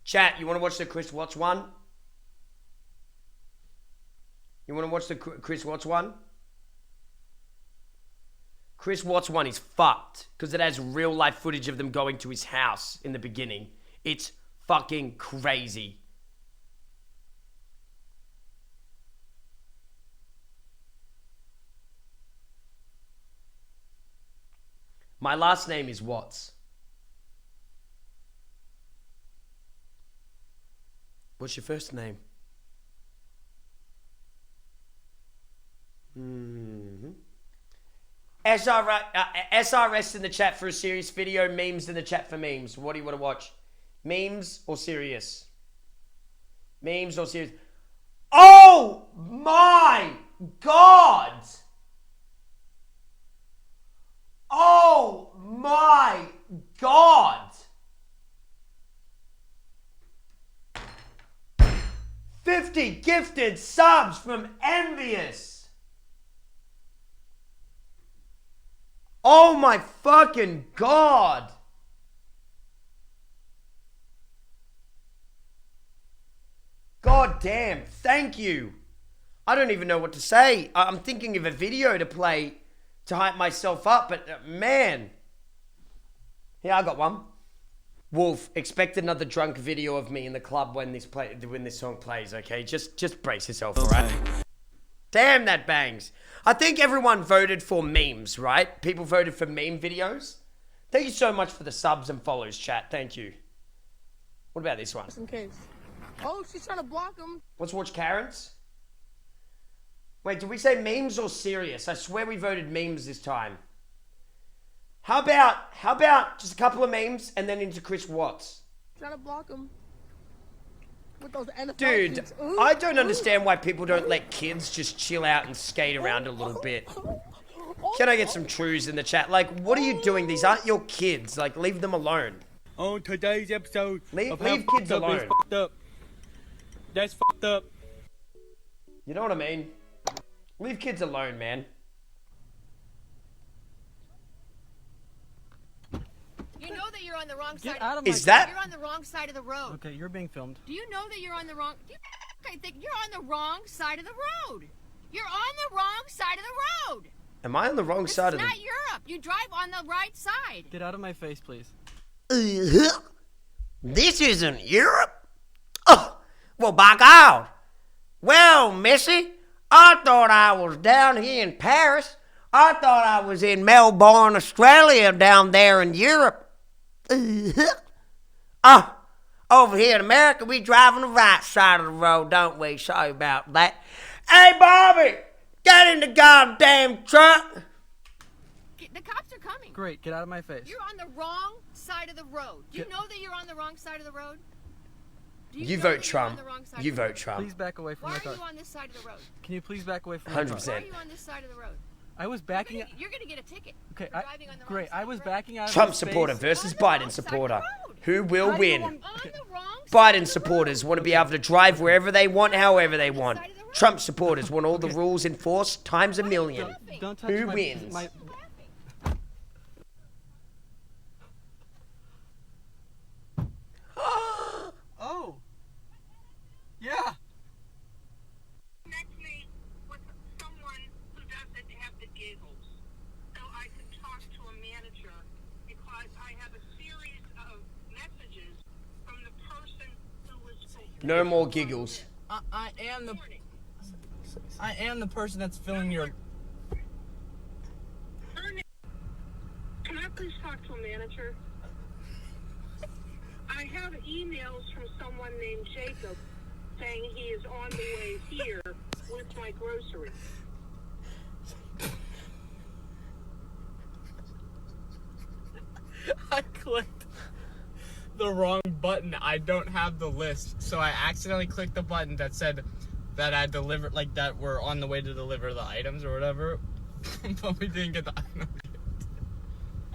Chat, you want to watch the Chris Watts one? You want to watch the Chris Watts one? Chris Watts one is fucked because it has real life footage of them going to his house in the beginning. It's fucking crazy. My last name is Watts. What's your first name? SRS in the chat for a serious video. Memes in the chat for memes. What do you want to watch? Memes or serious? Memes or serious? Oh my God! Oh my God! 50 gifted subs from Envious. Oh my fucking God. God damn, thank you. I don't even know what to say. I'm thinking of a video to play to hype myself up, but man. Yeah, I got one. Wolf, expect another drunk video of me in the club when this song plays, okay? Just brace yourself, alright? Damn, that bangs. I think everyone voted for memes, right? People voted for meme videos. Thank you so much for the subs and follows, chat. Thank you. What about this one? Just in case. Oh, she's trying to block him. Let's watch Karen's. Wait, did we say memes or serious? I swear we voted memes this time. How about just a couple of memes and then into Chris Watts? Trying to block him. With those NFL Dude, kids. I don't understand why people don't let kids just chill out and skate around a little bit. Can I get some trues in the chat? Like, what are you doing? These aren't your kids. Like, leave them alone. On today's episode, leave kids alone. Fucked up. That's fucked up. You know what I mean? Leave kids alone, man. You know that you're on the wrong side. Is that? You're on the wrong side of the road. Okay, you're being filmed. Do you know that you're on the wrong? I think you're on the wrong side of the road. You're on the wrong side of the road. Am I on the wrong side of the? It's not Europe. You drive on the right side. Get out of my face, please. This isn't Europe. Oh, well, by God. Well, Missy, I thought I was down here in Paris. I thought I was in Melbourne, Australia, down there in Europe. Oh, over here in America, we drive on the right side of the road, don't we? Sorry about that. Hey, Bobby, get in the goddamn truck. The cops are coming. Great, get out of my face. You're on the wrong side of the road. Do you know that you're on the wrong side of the road? You vote Trump. You vote Trump. Please back away from my car. Why are you on this side of the road? Can you please back away from my car? 100%. Why are you on this side of the road? I was backing out. You're gonna get a ticket. Okay, driving on the great. wrong I was side of the backing out. Trump of space. supporter versus Biden supporter. Who will How do you win? want- On the wrong side Biden of the supporters road. want to be able to drive wherever they want, however they want. Trump supporters want all the rules enforced times a million. Don't touch Who my, wins? My, oh. Yeah. Connect me with someone who doesn't have the giggles, so I can talk to a manager, because I have a series of messages from the person who was. No more giggles. I am the person that's filling your. Can I please talk to a manager? I have emails from someone named Jacob saying he is on the way here with my groceries. I clicked the wrong button. I don't have the list, so I accidentally clicked the button that said that I delivered, like that we're on the way to deliver the items or whatever, but we didn't get the items yet.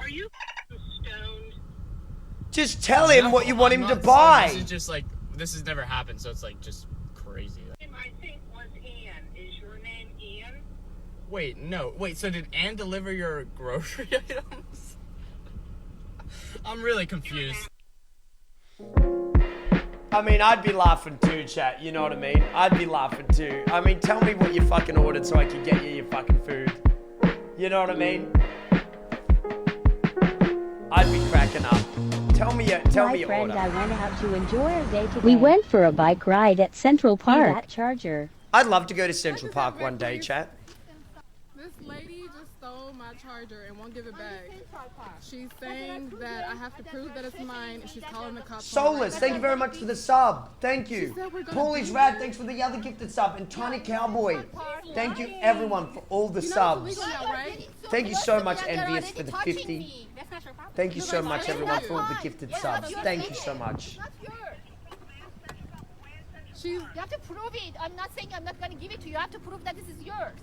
Are you stoned? Just tell him what you want I'm him to not buy. saying This is just like, this has never happened, so it's like just crazy. I think was Ann. Is your name Ann? Wait, no. Wait, so did Ann deliver your grocery items? I'm really confused. I mean, I'd be laughing too, chat. You know what I mean? I'd be laughing too. I mean, tell me what you fucking ordered so I can get you your fucking food. You know what I mean? I'd be cracking up. Tell me your friend, order. I went out to enjoy our day today. We went for a bike ride at Central Park. That charger. I'd love to go to Central Park one day, chat. This lady just stole my charger and won't give it back. She's saying that I have to prove that it's mine, and she's calling the cops. Soulless, thank you very much for the sub. Thank you. Paulie's Rad, thanks for the other gifted sub. And Tiny Cowboy, thank you everyone for all the subs. Thank you so much, Envious, for the 50. Thank you so much, everyone, for all the gifted subs. Thank you so much. You have to prove it. I'm not saying I'm not going to give it to you. You have to prove that this is yours.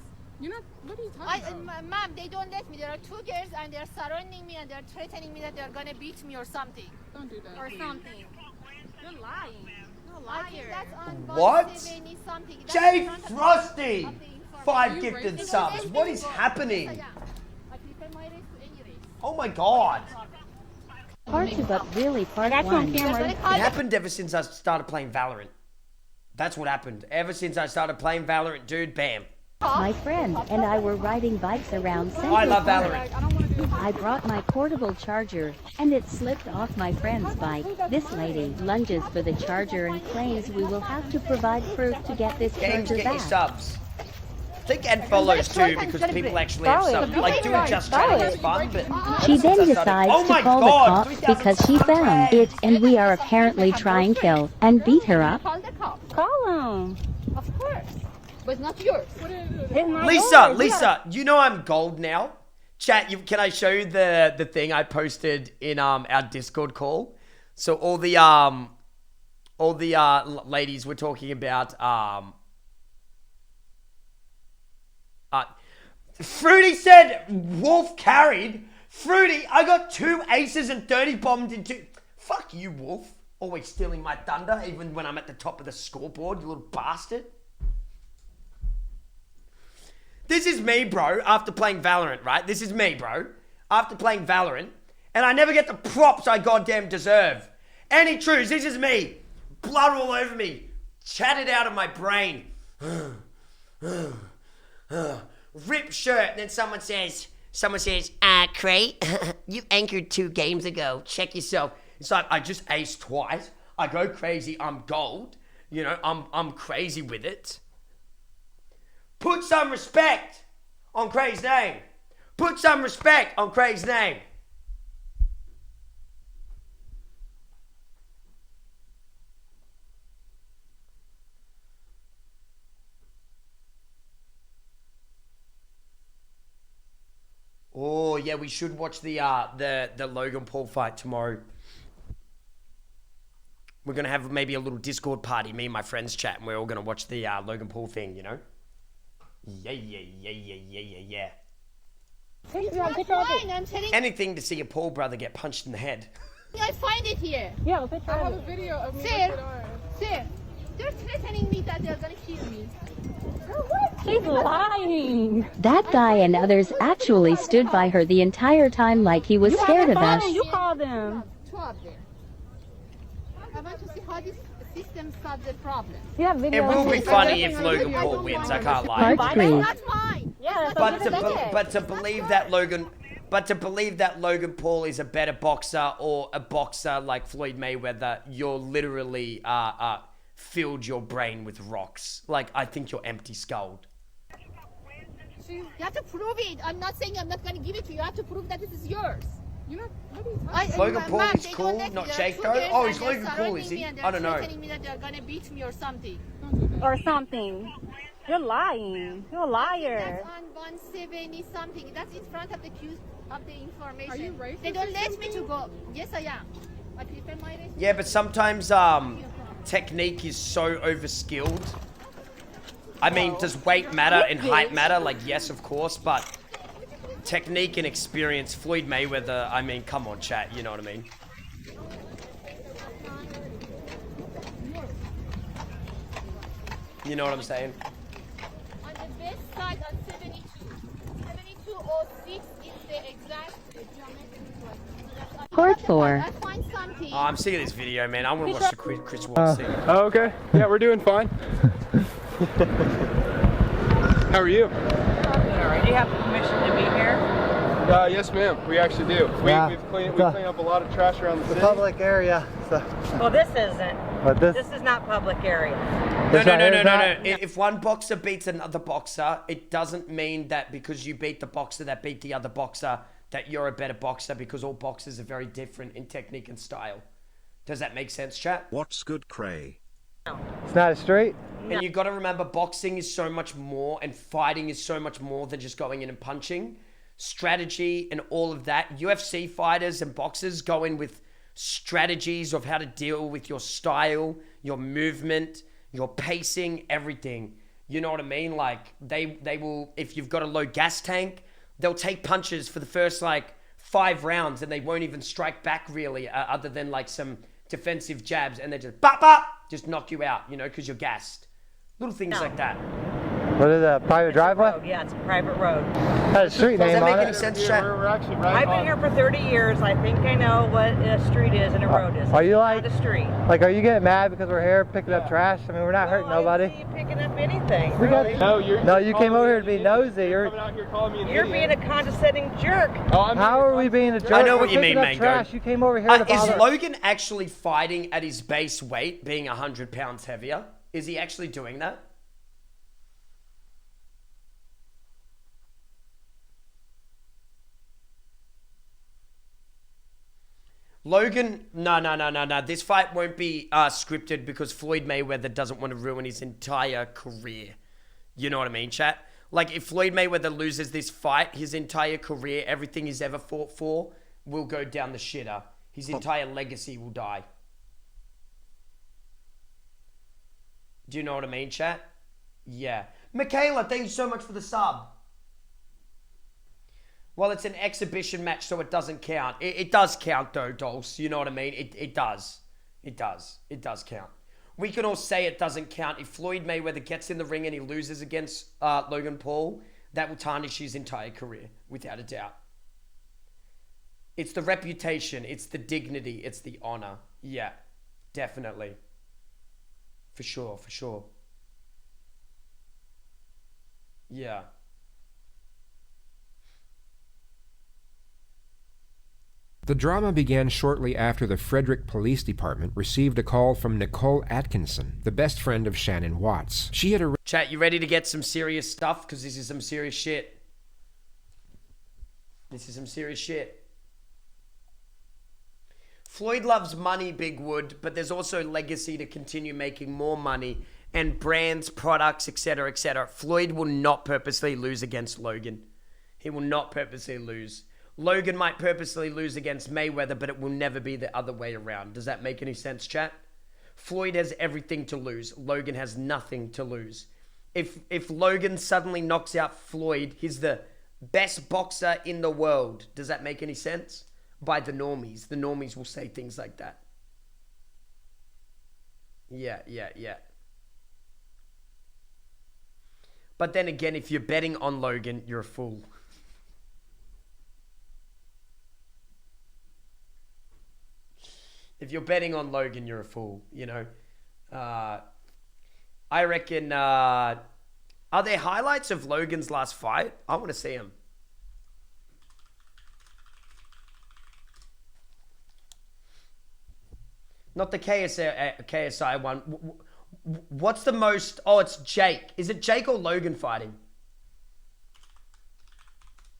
You're not, what are you talking about? Ma'am, they don't let me. There are two girls and they're surrounding me and they're threatening me that they're going to beat me or something. Don't do that. Or something. You're lying. You're a liar. That's on What? 170 something. That's Jay in front of Frosty! of the information. 5 gifted subs. What is happening? I prefer my race to any race. Oh my god. Part 2, but really part 1. It happened ever since I started playing Valorant. That's what happened. Ever since I started playing Valorant, dude, bam. My friend and I were riding bikes around Central I love Park. Valorant. I brought my portable charger, and it slipped off my friend's bike. This lady lunges for the charger and claims we will have to provide proof to get this Games, charger get your back. subs. Think and follows too, because people actually have subs. Like doing just chatting is fun, but She ever then since I started- decides Oh my to call God, the cops because she found it, and we are apparently trying kill and beat her up. Call the cops. Call them. Of course. But it's not yours. Lisa, you know I'm gold now. Chat, can I show you the thing I posted in our Discord call? So all the ladies were talking about Fruity said Wolf carried. Fruity, I got 2 aces and 30 bombed into. Fuck you, Wolf. Always stealing my thunder, even when I'm at the top of the scoreboard, you little bastard. This is me, bro, after playing Valorant, right? This is me, bro, after playing Valorant, and I never get the props I goddamn deserve. Any truths, this is me. Blood all over me. Chatted out of my brain. Rip shirt, and then someone says, Cray, you anchored 2 games ago. Check yourself. It's like, I just aced twice. I go crazy. I'm gold. You know, I'm crazy with it. Put some respect on Cray's name. Put some respect on Cray's name. Oh yeah, we should watch the Logan Paul fight tomorrow. We're gonna have maybe a little Discord party, me and my friends chat, and we're all gonna watch the Logan Paul thing, you know? Yeah. Anything to see a Paul brother get punched in the head. I find it here. Yeah, I have a video of me. Sir, they're threatening me that they're gonna kill me. She's lying. That guy and others actually stood by her the entire time like he was scared of us. You call them. 2 up there. I want to see how this system solves the problem. You have It video. will be funny if Logan Paul wins, I can't lie. Part 3. That's mine. Yeah, But to believe that Logan Paul is a better boxer or a boxer like Floyd Mayweather, you're literally filled your brain with rocks. Like, I think you're empty skulled. You have to prove it. I'm not saying I'm not going to give it to you. You have to prove that this is yours. You're not, what are you talking about? Logan Paul is cool, not Jake though. Oh, he's Logan Paul, is he? I don't know. They're threatening me that they're going to beat me or something. Or something. You're lying. You're a liar. That's on 170 something. That's in front of the queue of the information. Are you racist They don't or let me something? to go. Yes, I am. I prefer my race. Yeah, but sometimes technique is so overskilled. I mean, does weight matter and height matter? Like, yes, of course, but technique and experience, Floyd Mayweather, I mean, come on, chat, you know what I mean? You know what I'm saying? On the best side on 72. 7206 is the exact geometry. Part 4. I find something Oh, I'm sick of this video, man. I want to watch the Chris Watts thing. Oh, okay. Yeah, we're doing fine. How are you? Alright, do you have permission to be here? Yes, ma'am. We actually do. We clean up a lot of trash around the city. Public area. So. Well, this isn't. But this is not public area. No. If one boxer beats another boxer, it doesn't mean that because you beat the boxer that beat the other boxer that you're a better boxer, because all boxers are very different in technique and style. Does that make sense, chat? What's good, Cray? It's not a street. And you got to remember, boxing is so much more, and fighting is so much more than just going in and punching. Strategy and all of that. UFC fighters and boxers go in with strategies of how to deal with your style, your movement, your pacing, everything. You know what I mean? Like they will, if you've got a low gas tank, they'll take punches for the first like 5 rounds and they won't even strike back really, other than like some defensive jabs, and they just just knock you out, you know, because you're gassed. Little things like that. What is a private driveway? Road. Yeah, it's a private road. Has a street name Does that on make it? any sense, chat? We're actually right I've been here for 30 years. I think I know what a street is and a road is. Are you It's like not a street? Like, are you getting mad because we're here picking up trash? I mean, we're not hurting nobody. I don't see you picking up anything. We got, really. no, you came over here to be nosy. You're coming out here calling me an You're idiot. being a condescending jerk. Oh, How are we being a jerk? I know We're what you mean, picking up Mango. trash. You came over here to Is bother. Logan actually fighting at his base weight, being 100 pounds heavier? Is he actually doing that? Logan, no. This fight won't be scripted because Floyd Mayweather doesn't want to ruin his entire career. You know what I mean, chat? Like, if Floyd Mayweather loses this fight, his entire career, everything he's ever fought for, will go down the shitter. His entire legacy will die. Do you know what I mean, chat? Yeah. Michaela, thank you so much for the sub. Well, it's an exhibition match, so it doesn't count. It does count, though, Dolce. You know what I mean? It does. It does. It does count. We can all say it doesn't count. If Floyd Mayweather gets in the ring and he loses against Logan Paul, that will tarnish his entire career, without a doubt. It's the reputation. It's the dignity. It's the honor. Yeah, definitely. For sure. Yeah. The drama began shortly after the Frederick Police Department received a call from Nicole Atkinson, the best friend of Shannon Watts. She had Chat, you ready to get some serious stuff? Because this is some serious shit. Floyd loves money, Big Wood, but there's also legacy to continue making more money and brands, products, etc., etc. Floyd will not purposely lose against Logan. He will not purposely lose. Logan might purposely lose against Mayweather, but it will never be the other way around. Does that make any sense, chat? Floyd has everything to lose. Logan has nothing to lose. If Logan suddenly knocks out Floyd, he's the best boxer in the world. Does that make any sense? By the normies. The normies will say things like that. Yeah. But then again, if you're betting on Logan, you're a fool. If you're betting on Logan, you're a fool, you know. I reckon, are there highlights of Logan's last fight? I want to see them. Not the KSI one. What's the most... Oh, it's Jake. Is it Jake or Logan fighting?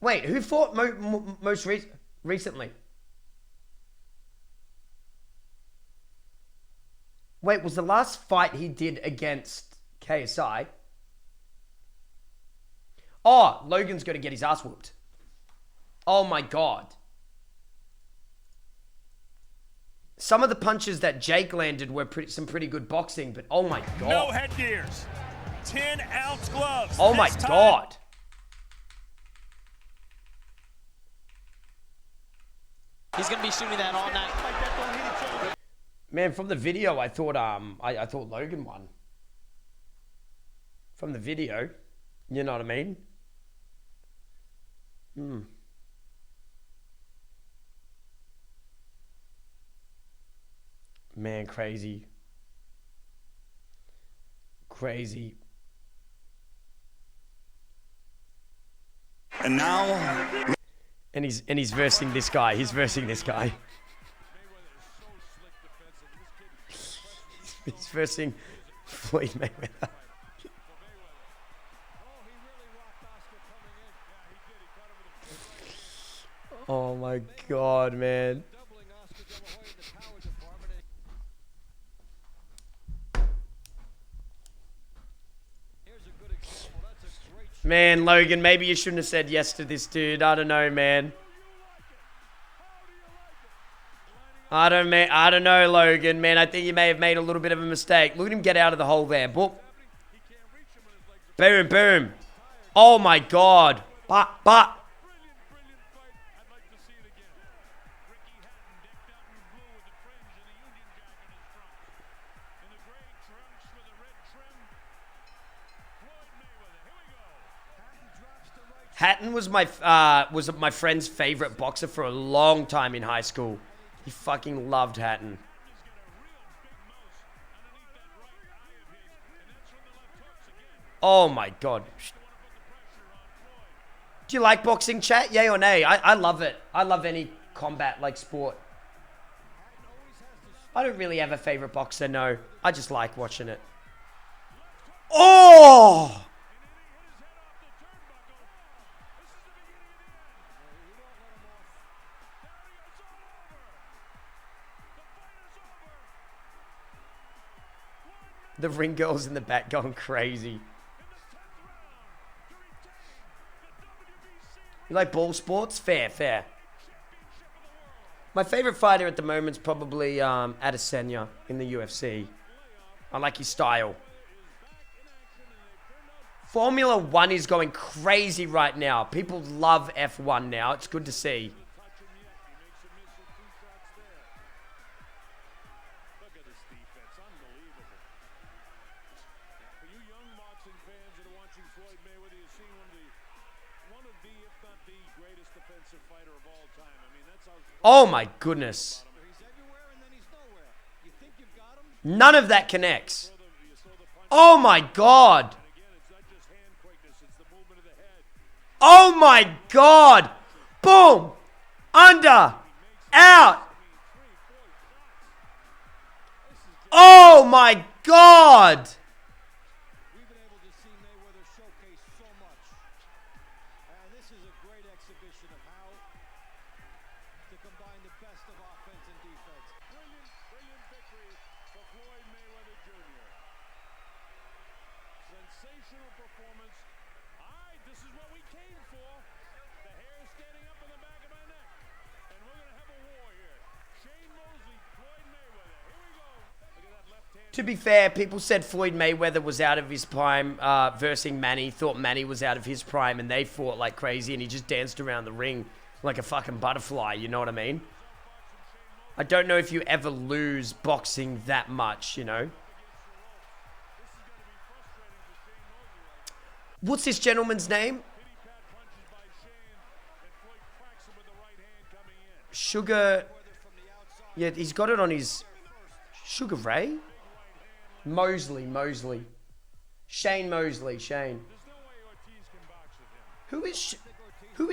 Wait, who fought most recently? Wait, was the last fight he did against KSI? Oh, Logan's going to get his ass whooped. Oh my God. Some of the punches that Jake landed were some pretty good boxing, but oh my God. No headgears. 10-ounce gloves. Oh my God. He's going to be shooting that all night. Man, from the video, I thought I thought Logan won. From the video, you know what I mean? Man, crazy. Crazy. And now... And he's versing this guy. He's versing this guy. He's versing Floyd Mayweather. Oh my God, man. Man, Logan, maybe you shouldn't have said yes to this dude. I don't know, man. I don't know, Logan, man. I think you may have made a little bit of a mistake. Look at him get out of the hole there. Boom. Boom, boom. Oh my God. But. Hatton was my friend's favorite boxer for a long time in high school. He fucking loved Hatton. Oh my God. Do you like boxing, chat? Yay or nay? I love it. I love any combat like sport. I don't really have a favorite boxer, no. I just like watching it. Oh! The ring girls in the back going crazy. You like ball sports? Fair, fair. My favorite fighter at the moment is probably Adesanya in the UFC. I like his style. Formula 1 is going crazy right now. People love F1 now. It's good to see. Oh my goodness. None of that connects. Oh my God. Oh my God. Boom. Under. Out. Oh my God. To be fair, people said Floyd Mayweather was out of his prime versing Manny. Thought Manny was out of his prime and they fought like crazy and he just danced around the ring like a fucking butterfly, you know what I mean? I don't know if you ever lose boxing that much, you know? What's this gentleman's name? Sugar... Yeah, he's got it on his... Sugar Ray? Mosley. Shane Mosley, Shane. Who is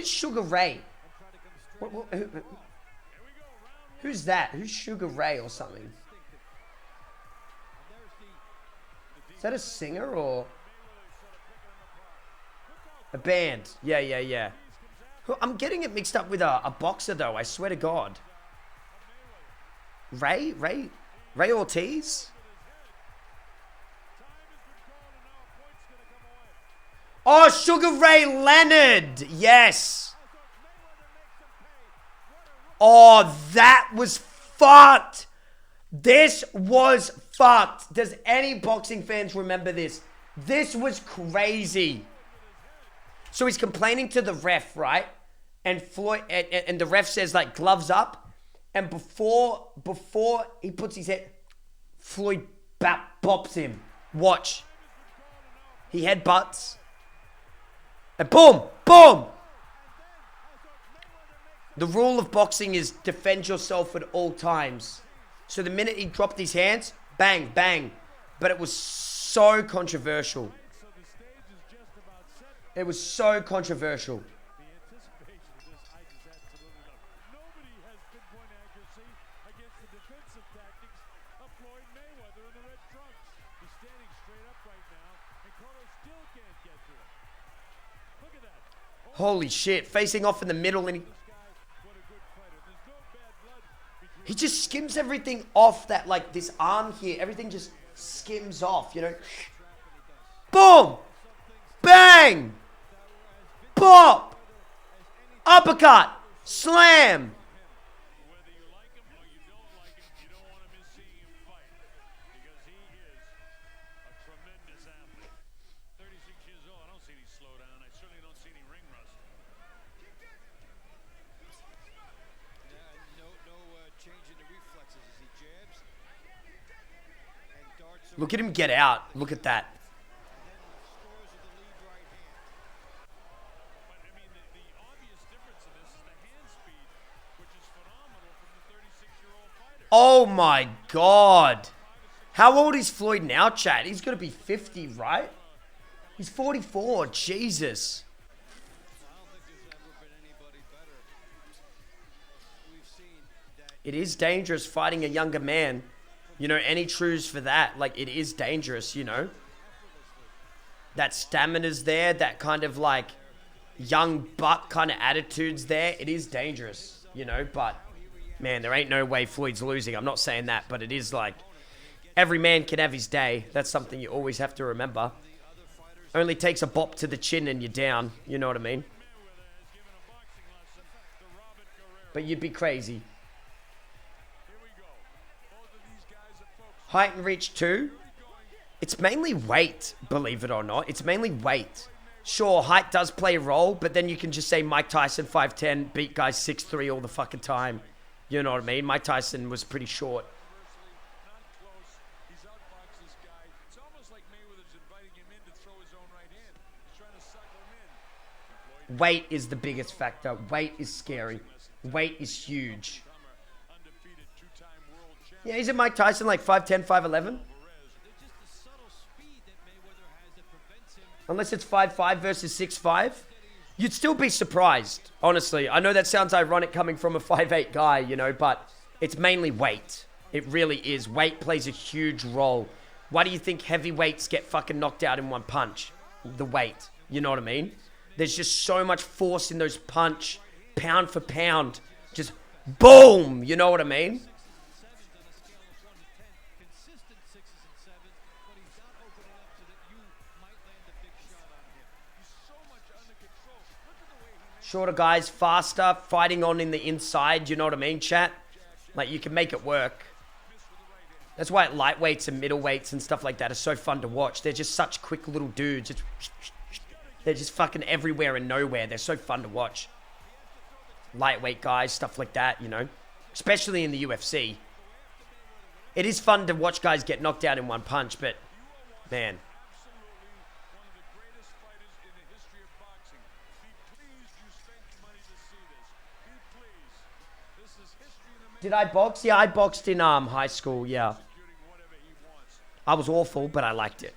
Sugar Ray? Who's that? Who's Sugar Ray or something? Is that a singer or a band? Yeah. I'm getting it mixed up with a boxer though, I swear to God. Ray Ortiz? Oh, Sugar Ray Leonard. Yes. Oh, that was fucked. This was fucked. Does any boxing fans remember this? This was crazy. So he's complaining to the ref, right? And Floyd and the ref says like gloves up. And before he puts his head, Floyd bops him. Watch. He headbutts. And boom! The rule of boxing is defend yourself at all times. So the minute he dropped his hands, bang, bang. But it was so controversial. It was so controversial. Holy shit, facing off in the middle and he just skims everything off that, like, this arm here. Everything just skims off, you know. Boom! Bang! Pop! Uppercut! Slam! Look at him get out. Look at that. Oh my God. How old is Floyd now, chat? He's got to be 50, right? He's 44. Jesus. It is dangerous fighting a younger man. You know, any truths for that? Like, it is dangerous, you know? That stamina's there, that kind of, like, young buck kind of attitude's there. It is dangerous, you know? But, man, there ain't no way Floyd's losing. I'm not saying that, but it is like, every man can have his day. That's something you always have to remember. Only takes a bop to the chin and you're down. You know what I mean? But you'd be crazy. Height and reach too. It's mainly weight, believe it or not. It's mainly weight. Sure, height does play a role, but then you can just say Mike Tyson, 5'10", beat guys 6'3" all the fucking time. You know what I mean? Mike Tyson was pretty short. Weight is the biggest factor. Weight is scary. Weight is huge. Yeah, isn't Mike Tyson like 5'10", 5'11"? Unless it's 5'5" versus 6'5". You'd still be surprised, honestly. I know that sounds ironic coming from a 5'8" guy, you know, but it's mainly weight. It really is. Weight plays a huge role. Why do you think heavyweights get fucking knocked out in one punch? The weight. You know what I mean? There's just so much force in those punch, pound for pound. Just boom! You know what I mean? Shorter guys, faster, fighting on in the inside, you know what I mean, chat? Like, you can make it work. That's why lightweights and middleweights and stuff like that are so fun to watch. They're just such quick little dudes. They're just fucking everywhere and nowhere. They're so fun to watch. Lightweight guys, stuff like that, you know? Especially in the UFC. It is fun to watch guys get knocked out in one punch, but, man. Did I box? Yeah, I boxed in high school, yeah. I was awful, but I liked it.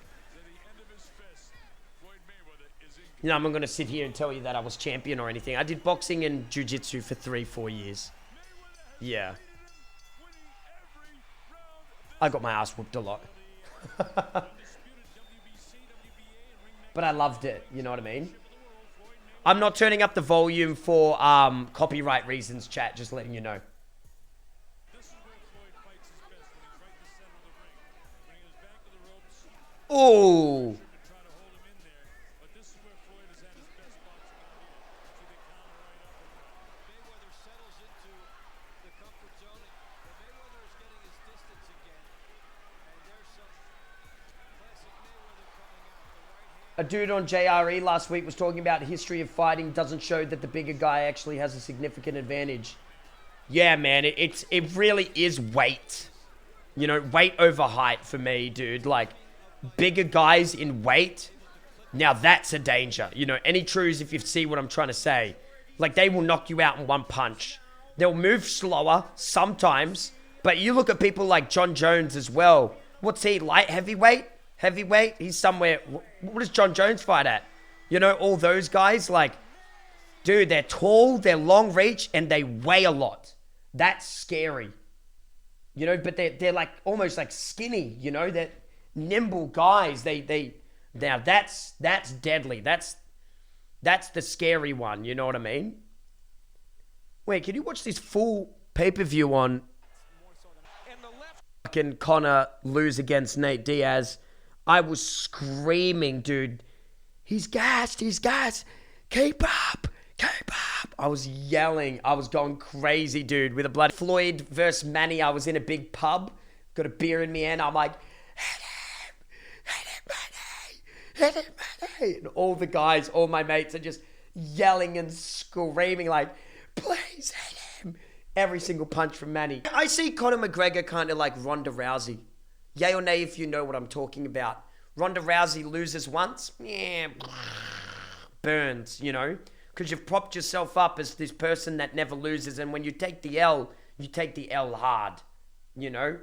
You know, I'm not going to sit here and tell you that I was champion or anything. I did boxing and jiu-jitsu for 3-4 years. Yeah. I got my ass whooped a lot. But I loved it, you know what I mean? I'm not turning up the volume for copyright reasons, chat, just letting you know. Oh. A dude on JRE last week was talking about the history of fighting doesn't show that the bigger guy actually has a significant advantage. Yeah, man, it really is weight. You know, weight over height for me, dude. Like, bigger guys in weight, now that's a danger. You know, any trues if you see what I'm trying to say. Like, they will knock you out in one punch. They'll move slower sometimes, But you look at people like John Jones as well. What's he, light heavyweight? Heavyweight? He's somewhere. What does John Jones fight at? You know, all those guys, like, dude, they're tall, they're long reach, and they weigh a lot. That's scary. You know, but they're like almost like skinny, you know, they're nimble guys. Now that's deadly. That's the scary one, you know what I mean? Wait, can you watch this full pay-per-view on fucking Conor lose against Nate Diaz? I was screaming, dude. He's gassed. Keep up. I was yelling. I was going crazy, dude, with a bloody Floyd versus Manny. I was in a big pub, got a beer in me hand. I'm like, hit it, Manny. And all the guys, all my mates are just yelling and screaming like, please hit him. Every single punch from Manny. I see Conor McGregor kind of like Ronda Rousey. Yay or nay if you know what I'm talking about. Ronda Rousey loses once, yeah, burns, you know, because you've propped yourself up as this person that never loses, and when you take the L, you take the L hard, you know?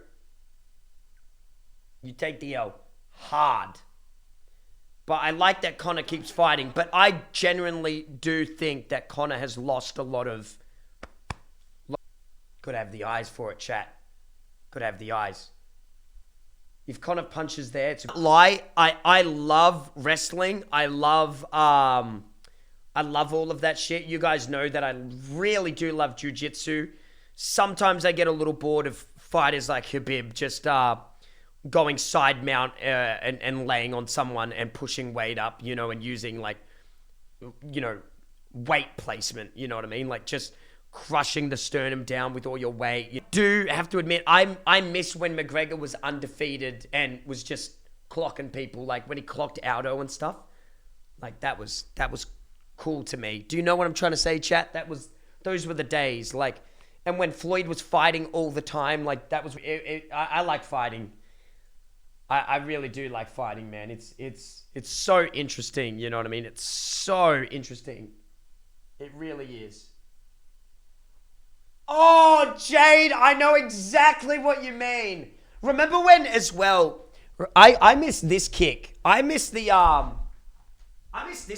You take the L hard. But I like that Conor keeps fighting, but I genuinely do think that Conor has lost a lot of... Could have the eyes for it, chat. Could have the eyes. If Conor punches there, it's a lie. I love wrestling. I love all of that shit. You guys know that I really do love jiu-jitsu. Sometimes I get a little bored of fighters like Khabib just going side mount and laying on someone and pushing weight up, you know, and using like, you know, weight placement, you know what I mean? Like just crushing the sternum down with all your weight. You do have to admit, I miss when McGregor was undefeated and was just clocking people, like when he clocked Aldo and stuff. Like that was cool to me. Do you know what I'm trying to say, chat? Those were the days. Like, and when Floyd was fighting all the time, like that was. I like fighting. I really do like fighting, man. It's so interesting. You know what I mean? It's so interesting. It really is. Oh, Jade, I know exactly what you mean. Remember when, as well, I missed this kick. I missed this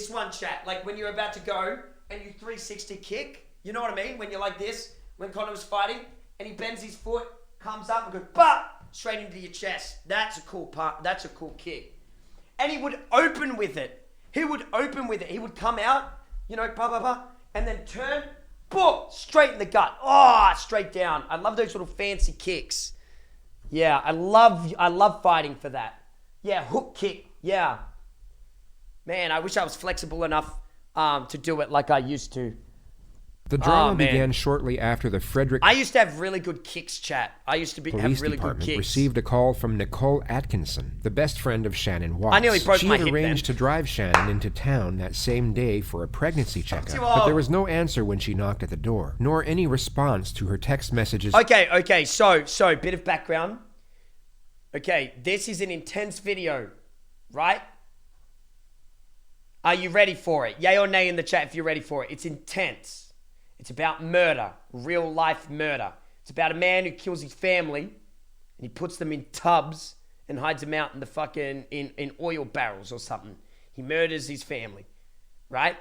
one, chat. Like when you're about to go and you 360 kick. You know what I mean? When you're like this, when Conor was fighting and he bends his foot, comes up and goes, bah! Straight into your chest. That's a cool part. That's a cool kick. And he would open with it. He would come out, you know, bah, bah, bah, and then turn, boom, straight in the gut. Oh, straight down. I love those little fancy kicks. Yeah, I love fighting for that. Yeah, hook kick. Yeah. Man, I wish I was flexible enough to do it like I used to. The drama began shortly after the Frederick... I used to have really good kicks, chat. I used to have really good kicks. Received a call from Nicole Atkinson, the best friend of Shannon Watts. I nearly broke my hip. She had arranged to drive Shannon into town that same day for a pregnancy checkup, but there was no answer when she knocked at the door, nor any response to her text messages. Okay, so, bit of background. Okay, this is an intense video, right? Are you ready for it? Yay or nay in the chat if you're ready for it. It's intense. It's about murder, real life murder. It's about a man who kills his family and he puts them in tubs and hides them out in the fucking, in oil barrels or something. He murders his family, right?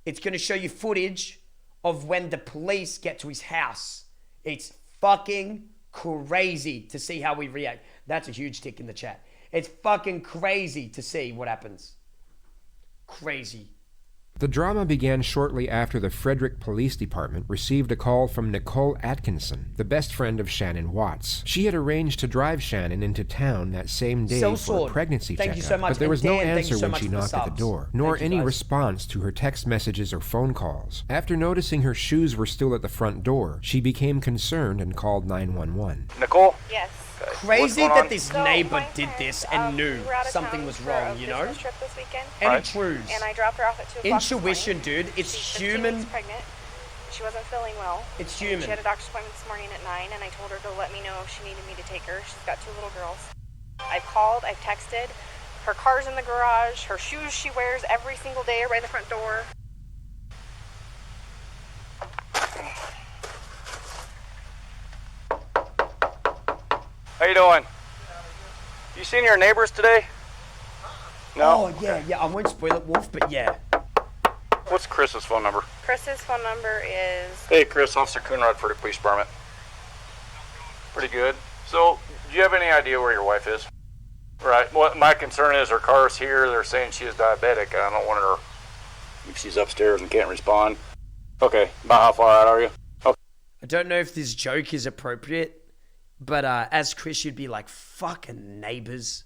It's going to show you footage of when the police get to his house. It's fucking crazy to see how we react. That's a huge tick in the chat. It's fucking crazy to see what happens. Crazy. The drama began shortly after the Frederick Police Department received a call from Nicole Atkinson, the best friend of Shannon Watts. She had arranged to drive Shannon into town that same day for a pregnancy checkup, but there was no answer when she knocked at the door, nor any response to her text messages or phone calls. After noticing her shoes were still at the front door, she became concerned and called 911. Nicole? Yes. Crazy that this neighbor did this and knew something was wrong, you know? Trip this weekend. Any truths? And I dropped her off at 2 o'clock. Intuition, dude. It's human. She's pregnant. She wasn't feeling well. It's human. She had a doctor's appointment this morning at 9, and I told her to let me know if she needed me to take her. She's got 2 little girls. I've called, I've texted. Her car's in the garage. Her shoes she wears every single day are by the front door. you doing? You seen your neighbors today? No? Oh, yeah. I won't spoil it, Wolf, but yeah. What's Chris's phone number? Chris's phone number is... Hey, Chris, Officer Coonrod for the police department. Pretty good. So, do you have any idea where your wife is? Right. What my concern is her car's here. They're saying she is diabetic. I don't want her... If she's upstairs and can't respond. Okay. About how far out are you? Okay. I don't know if this joke is appropriate, but as Chris, you'd be like, fucking neighbors.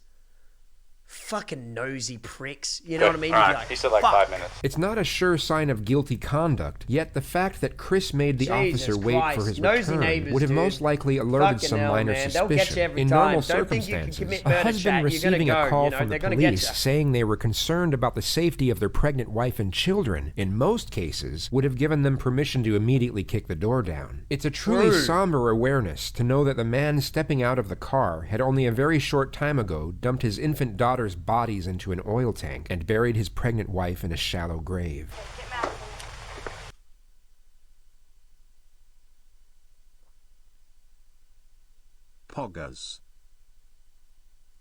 Fucking nosy pricks. You know what I mean? All You'd be right. like, He said like fuck. 5 minutes. It's not a sure sign of guilty conduct, yet the fact that Chris made the Jesus officer wait Christ. for his Nosy return neighbors, would have dude. most likely alerted Fucking some hell, minor man. They'll get you suspicion. every In time. normal Don't think you can circumstances, commit a murder, husband chat. You're gonna receiving go, a call you know, from they're the gonna get police ya. saying they were concerned about the safety of their pregnant wife and children, in most cases, would have given them permission to immediately kick the door down. It's a truly True. somber awareness to know that the man stepping out of the car had only a very short time ago dumped his infant daughter's bodies into an oil tank and buried his pregnant wife in a shallow grave. Poggers.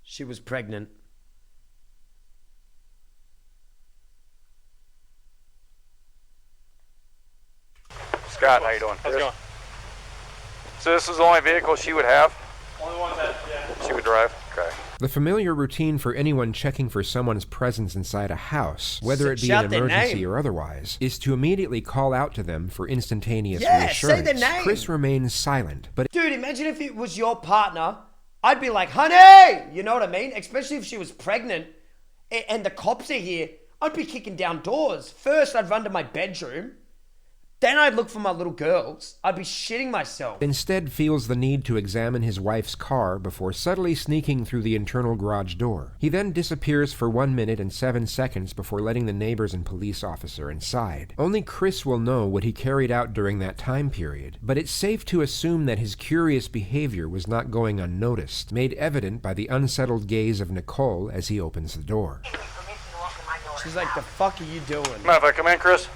She was pregnant. Scott, how you doing? How's it going? So this is the only vehicle she would have? Only one that, yeah. She would drive? Okay. The familiar routine for anyone checking for someone's presence inside a house, whether it be Shout an their emergency name. or otherwise, is to immediately call out to them for instantaneous Yeah, say reassurance. their name. Chris remains silent, but Dude, imagine if it was your partner. I'd be like, honey! You know what I mean? Especially if she was pregnant and the cops are here. I'd be kicking down doors. First, I'd run to my bedroom. Then I'd look for my little girls. I'd be shitting myself. instead feels the need to examine his wife's car before subtly sneaking through the internal garage door. He then disappears for 1 minute and 7 seconds before letting the neighbors and police officer inside. Only Chris will know what he carried out during that time period, but it's safe to assume that his curious behavior was not going unnoticed, made evident by the unsettled gaze of Nicole as he opens the door. She's like, the fuck are you doing? Mind if I come in, Chris?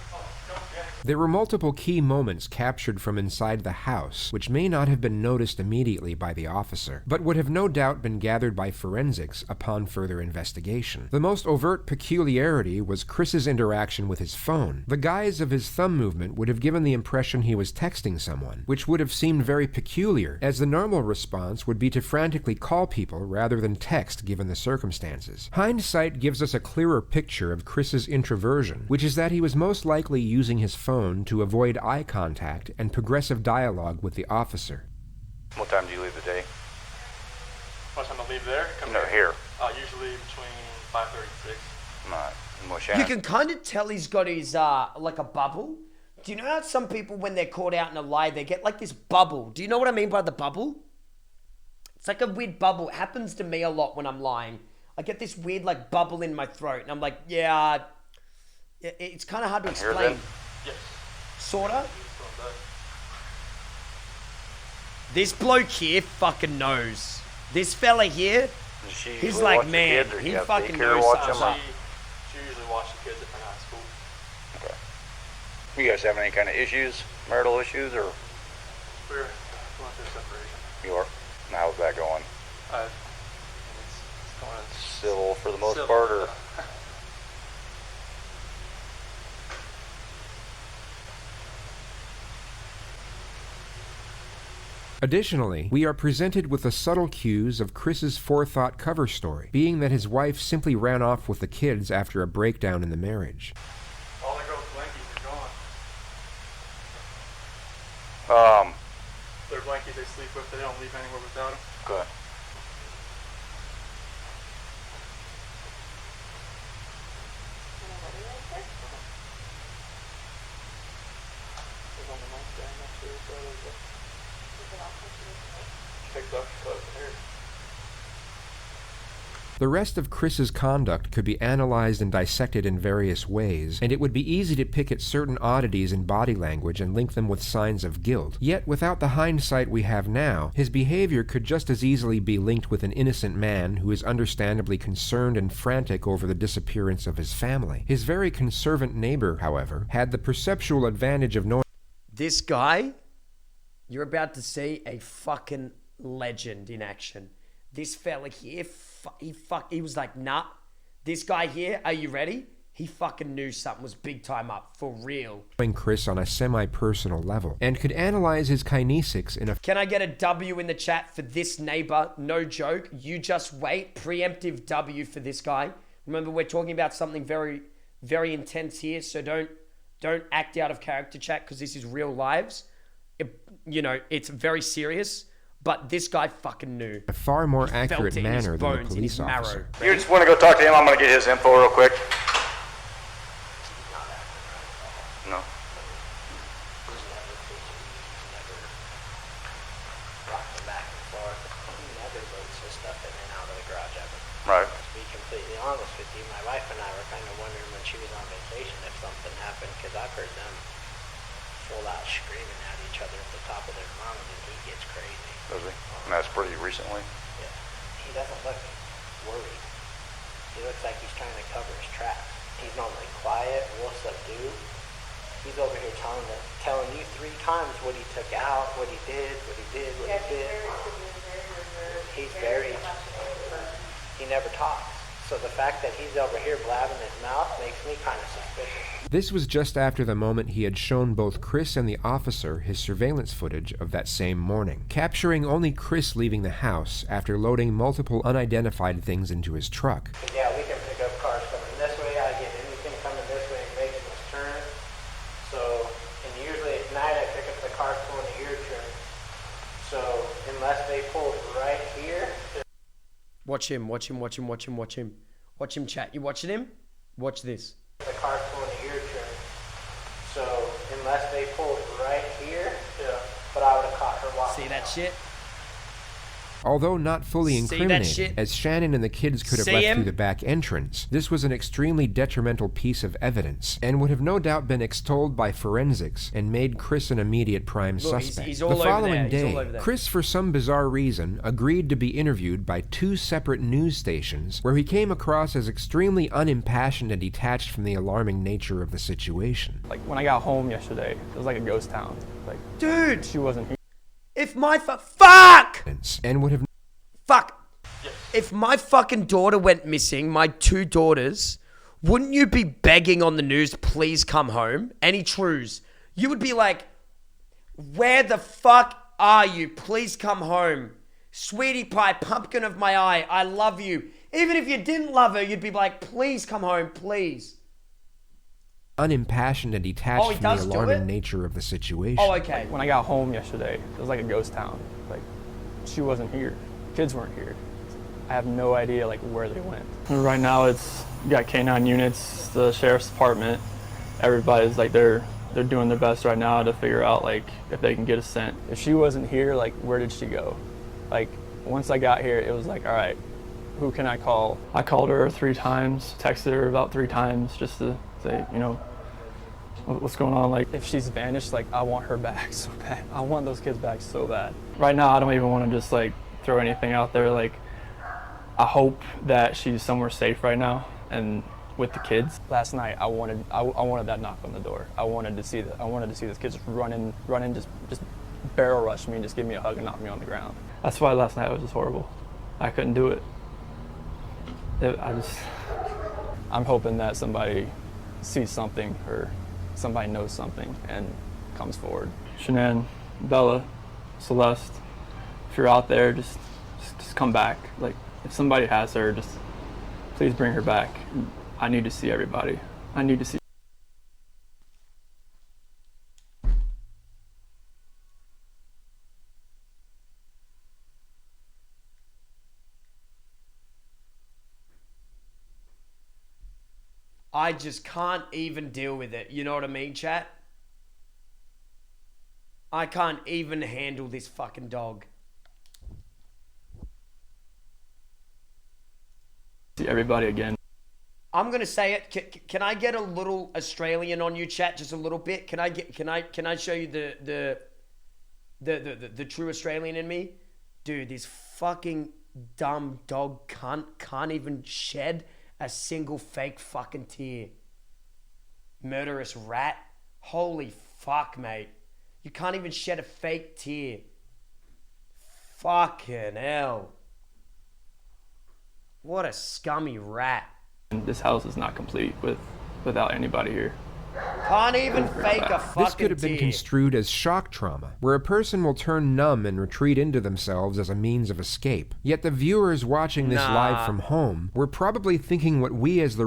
There were multiple key moments captured from inside the house, which may not have been noticed immediately by the officer, but would have no doubt been gathered by forensics upon further investigation. The most overt peculiarity was Chris's interaction with his phone. The guise of his thumb movement would have given the impression he was texting someone, which would have seemed very peculiar, as the normal response would be to frantically call people rather than text given the circumstances. Hindsight gives us a clearer picture of Chris's introversion, which is that he was most likely using his phone to avoid eye contact and progressive dialogue with the officer. What time do you leave the day? What time I leave there? No, here. Usually between 5:30 and 6. Not. You can kind of tell he's got his, like a bubble. Do you know how some people, when they're caught out in a lie, they get like this bubble? Do you know what I mean by the bubble? It's like a weird bubble. It happens to me a lot when I'm lying. I get this weird, like, bubble in my throat. And I'm like, yeah, it's kind of hard to explain. Yes. Sorta. This bloke here fucking knows. This fella here, he's like, man, he fucking knows something up. She usually watches the kids if they're not at school. Okay. You guys having any kind of issues, marital issues, or? We're going through separation. You are? And how's that going? It's going Civil for the most civil. part, or? Additionally, we are presented with the subtle cues of Chris's forethought cover story, being that his wife simply ran off with the kids after a breakdown in the marriage. All the girls' blankies are gone. Their blankies they sleep with, they don't leave anywhere without them. Good. The rest of Chris's conduct could be analyzed and dissected in various ways, and it would be easy to pick at certain oddities in body language and link them with signs of guilt. Yet, without the hindsight we have now, his behavior could just as easily be linked with an innocent man who is understandably concerned and frantic over the disappearance of his family. His very conservant neighbor, however, had the perceptual advantage of knowing... This guy, you're about to see a fucking legend in action. This fella here, he was like, nah. This guy here, are you ready? He fucking knew something was big time up, for real. Chris on a semi-personal level, and could analyze his kinesics in a... Can I get a W in the chat for this neighbor? No joke. You just wait. Preemptive W for this guy. Remember, we're talking about something very, very intense here, so don't act out of character, chat, because this is real lives. It's very serious, but this guy fucking knew. A far more accurate manner than the police officer. You just want to go talk to him? I'm going to get his info real quick. No. Right. To be completely honest with you, my wife and I were kind of wondering when she was on vacation if something happened, because I've heard them full out screaming at each other at the top of their lungs, and he gets crazy. Does he? And that's pretty recently? Yeah. He doesn't look worried. He looks like he's trying to cover his tracks. He's normally quiet, real subdued. He's over here telling you 3 times what he took out, what he did. He's very... He never talks. So the fact that he's over here blabbing his mouth makes me kind of suspicious. This was just after the moment he had shown both Chris and the officer his surveillance footage of that same morning, capturing only Chris leaving the house after loading multiple unidentified things into his truck. Yeah, we can pick up cars coming this way. I get anything coming this way and making this turn. So, and usually at night I pick up the cars pulling a U-turn. So, unless they pull right here... Watch him, chat. You watching him? Watch this. The car's pulling a U-turn. So, unless they pulled right here, but I would have caught her walking. See that shit? Although not fully incriminating, as Shannon and the kids could have left through the back entrance, this was an extremely detrimental piece of evidence, and would have no doubt been extolled by forensics and made Chris an immediate prime suspect. He's all the over following there. day, Chris, for some bizarre reason, agreed to be interviewed by 2 separate news stations, where he came across as extremely unimpassioned and detached from the alarming nature of the situation. Like, when I got home yesterday, it was like a ghost town. Like, dude, she wasn't here. If my fuck! And would have... Fuck! Yes. If my fucking daughter went missing, my 2 daughters, wouldn't you be begging on the news, please come home? Any trues? You would be like, where the fuck are you? Please come home. Sweetie pie, pumpkin of my eye, I love you. Even if you didn't love her, you'd be like, please come home, please. Unimpassioned and detached from the alarming nature of the situation. Oh, okay. When I got home yesterday, it was like a ghost town. Like, she wasn't here. Kids weren't here. I have no idea, like, where they went. Right now, you got K9 units, the sheriff's department. Everybody's, like, they're doing their best right now to figure out, like, if they can get a scent. If she wasn't here, like, where did she go? Like, once I got here, it was like, all right, who can I call? I called her 3 times, texted her about 3 times just to say, what's going on? Like, if she's vanished, like, I want her back so bad. I want those kids back so bad. Right now, I don't even want to just, like, throw anything out there. Like, I hope that she's somewhere safe right now and with the kids. Last night, I wanted that knock on the door. I wanted to see those kids running, just barrel rush me and just give me a hug and knock me on the ground. That's why last night was just horrible. I couldn't do it. I'm hoping that somebody sees something or somebody knows something and comes forward. Shanann, Bella, Celeste, if you're out there, just come back. Like, if somebody has her, just please bring her back. I need to see everybody. I need to see. I just can't even deal with it. You know what I mean, chat? I can't even handle this fucking dog. See everybody again. I'm gonna say it. Can I get a little Australian on you, chat? Just a little bit. Can I show you the true Australian in me? Dude, this fucking dumb dog can't even shed a single fake fucking tear. Murderous rat. Holy fuck, mate. You can't even shed a fake tear. Fucking hell. What a scummy rat. This house is not complete without anybody here. Can't even fake a fucking This could have been tear. construed as shock trauma, where a person will turn numb and retreat into themselves as a means of escape. Yet the viewers watching this live from home were probably thinking what we as the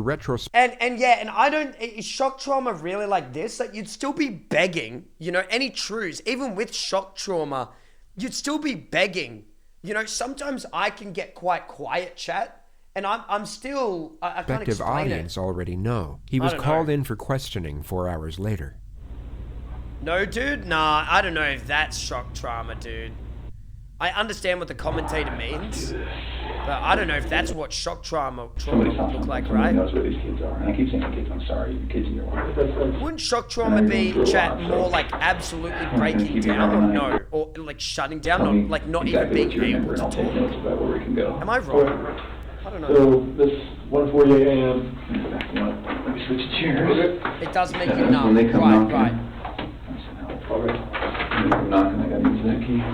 And I don't, is shock trauma really like this? Like, you'd still be begging, you know, any truths, even with shock trauma, you'd still be begging. You know, sometimes I can get quite quiet, chat, and I'm still, I can't prospective explain audience it. already know. He was called in for questioning 4 hours later. No, dude? Nah, I don't know if that's shock trauma, dude. I understand what the commentator means, but I don't know if that's what shock trauma would look like, right? knows where these kids are. And I keep saying kids, I'm sorry, the kids in your life. Wouldn't shock trauma be, chat, more like absolutely breaking down, or no? Or like shutting down, or like not even being able to talk? Am I wrong? I don't know. So this 1:48 a.m. Let me switch chairs. It does make you numb. Right.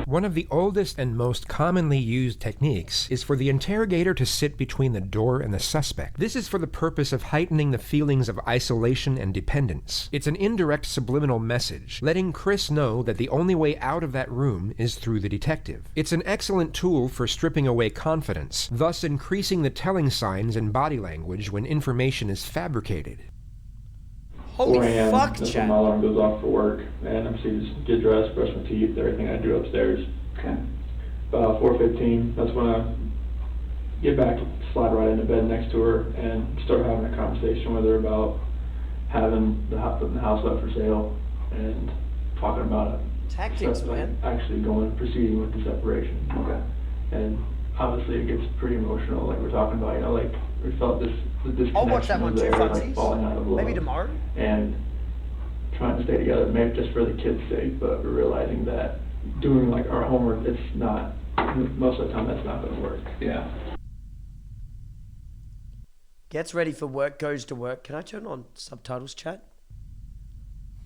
One of the oldest and most commonly used techniques is for the interrogator to sit between the door and the suspect. This is for the purpose of heightening the feelings of isolation and dependence. It's an indirect subliminal message, letting Chris know that the only way out of that room is through the detective. It's an excellent tool for stripping away confidence, thus increasing the telling signs and body language when information is fabricated. Holy fuck, That's when chat. my alarm goes off for work, and I'm just get dressed, brush my teeth, everything I do upstairs. Okay. About 4:15, that's when I get back, slide right into bed next to her, and start having a conversation with her about having putting the house up for sale, and talking about it. Tactics, man. Actually proceeding with the separation. Okay. And obviously it gets pretty emotional, like we're talking about, you know, like we felt this I'll watch that one was too, there, like Funsies. falling out of love. Maybe tomorrow. And trying to stay together, maybe just for the kids' sake, but we're realizing that doing like our homework, it's not, most of the time that's not gonna work. Yeah. Gets ready for work, goes to work. Can I turn on subtitles, chat?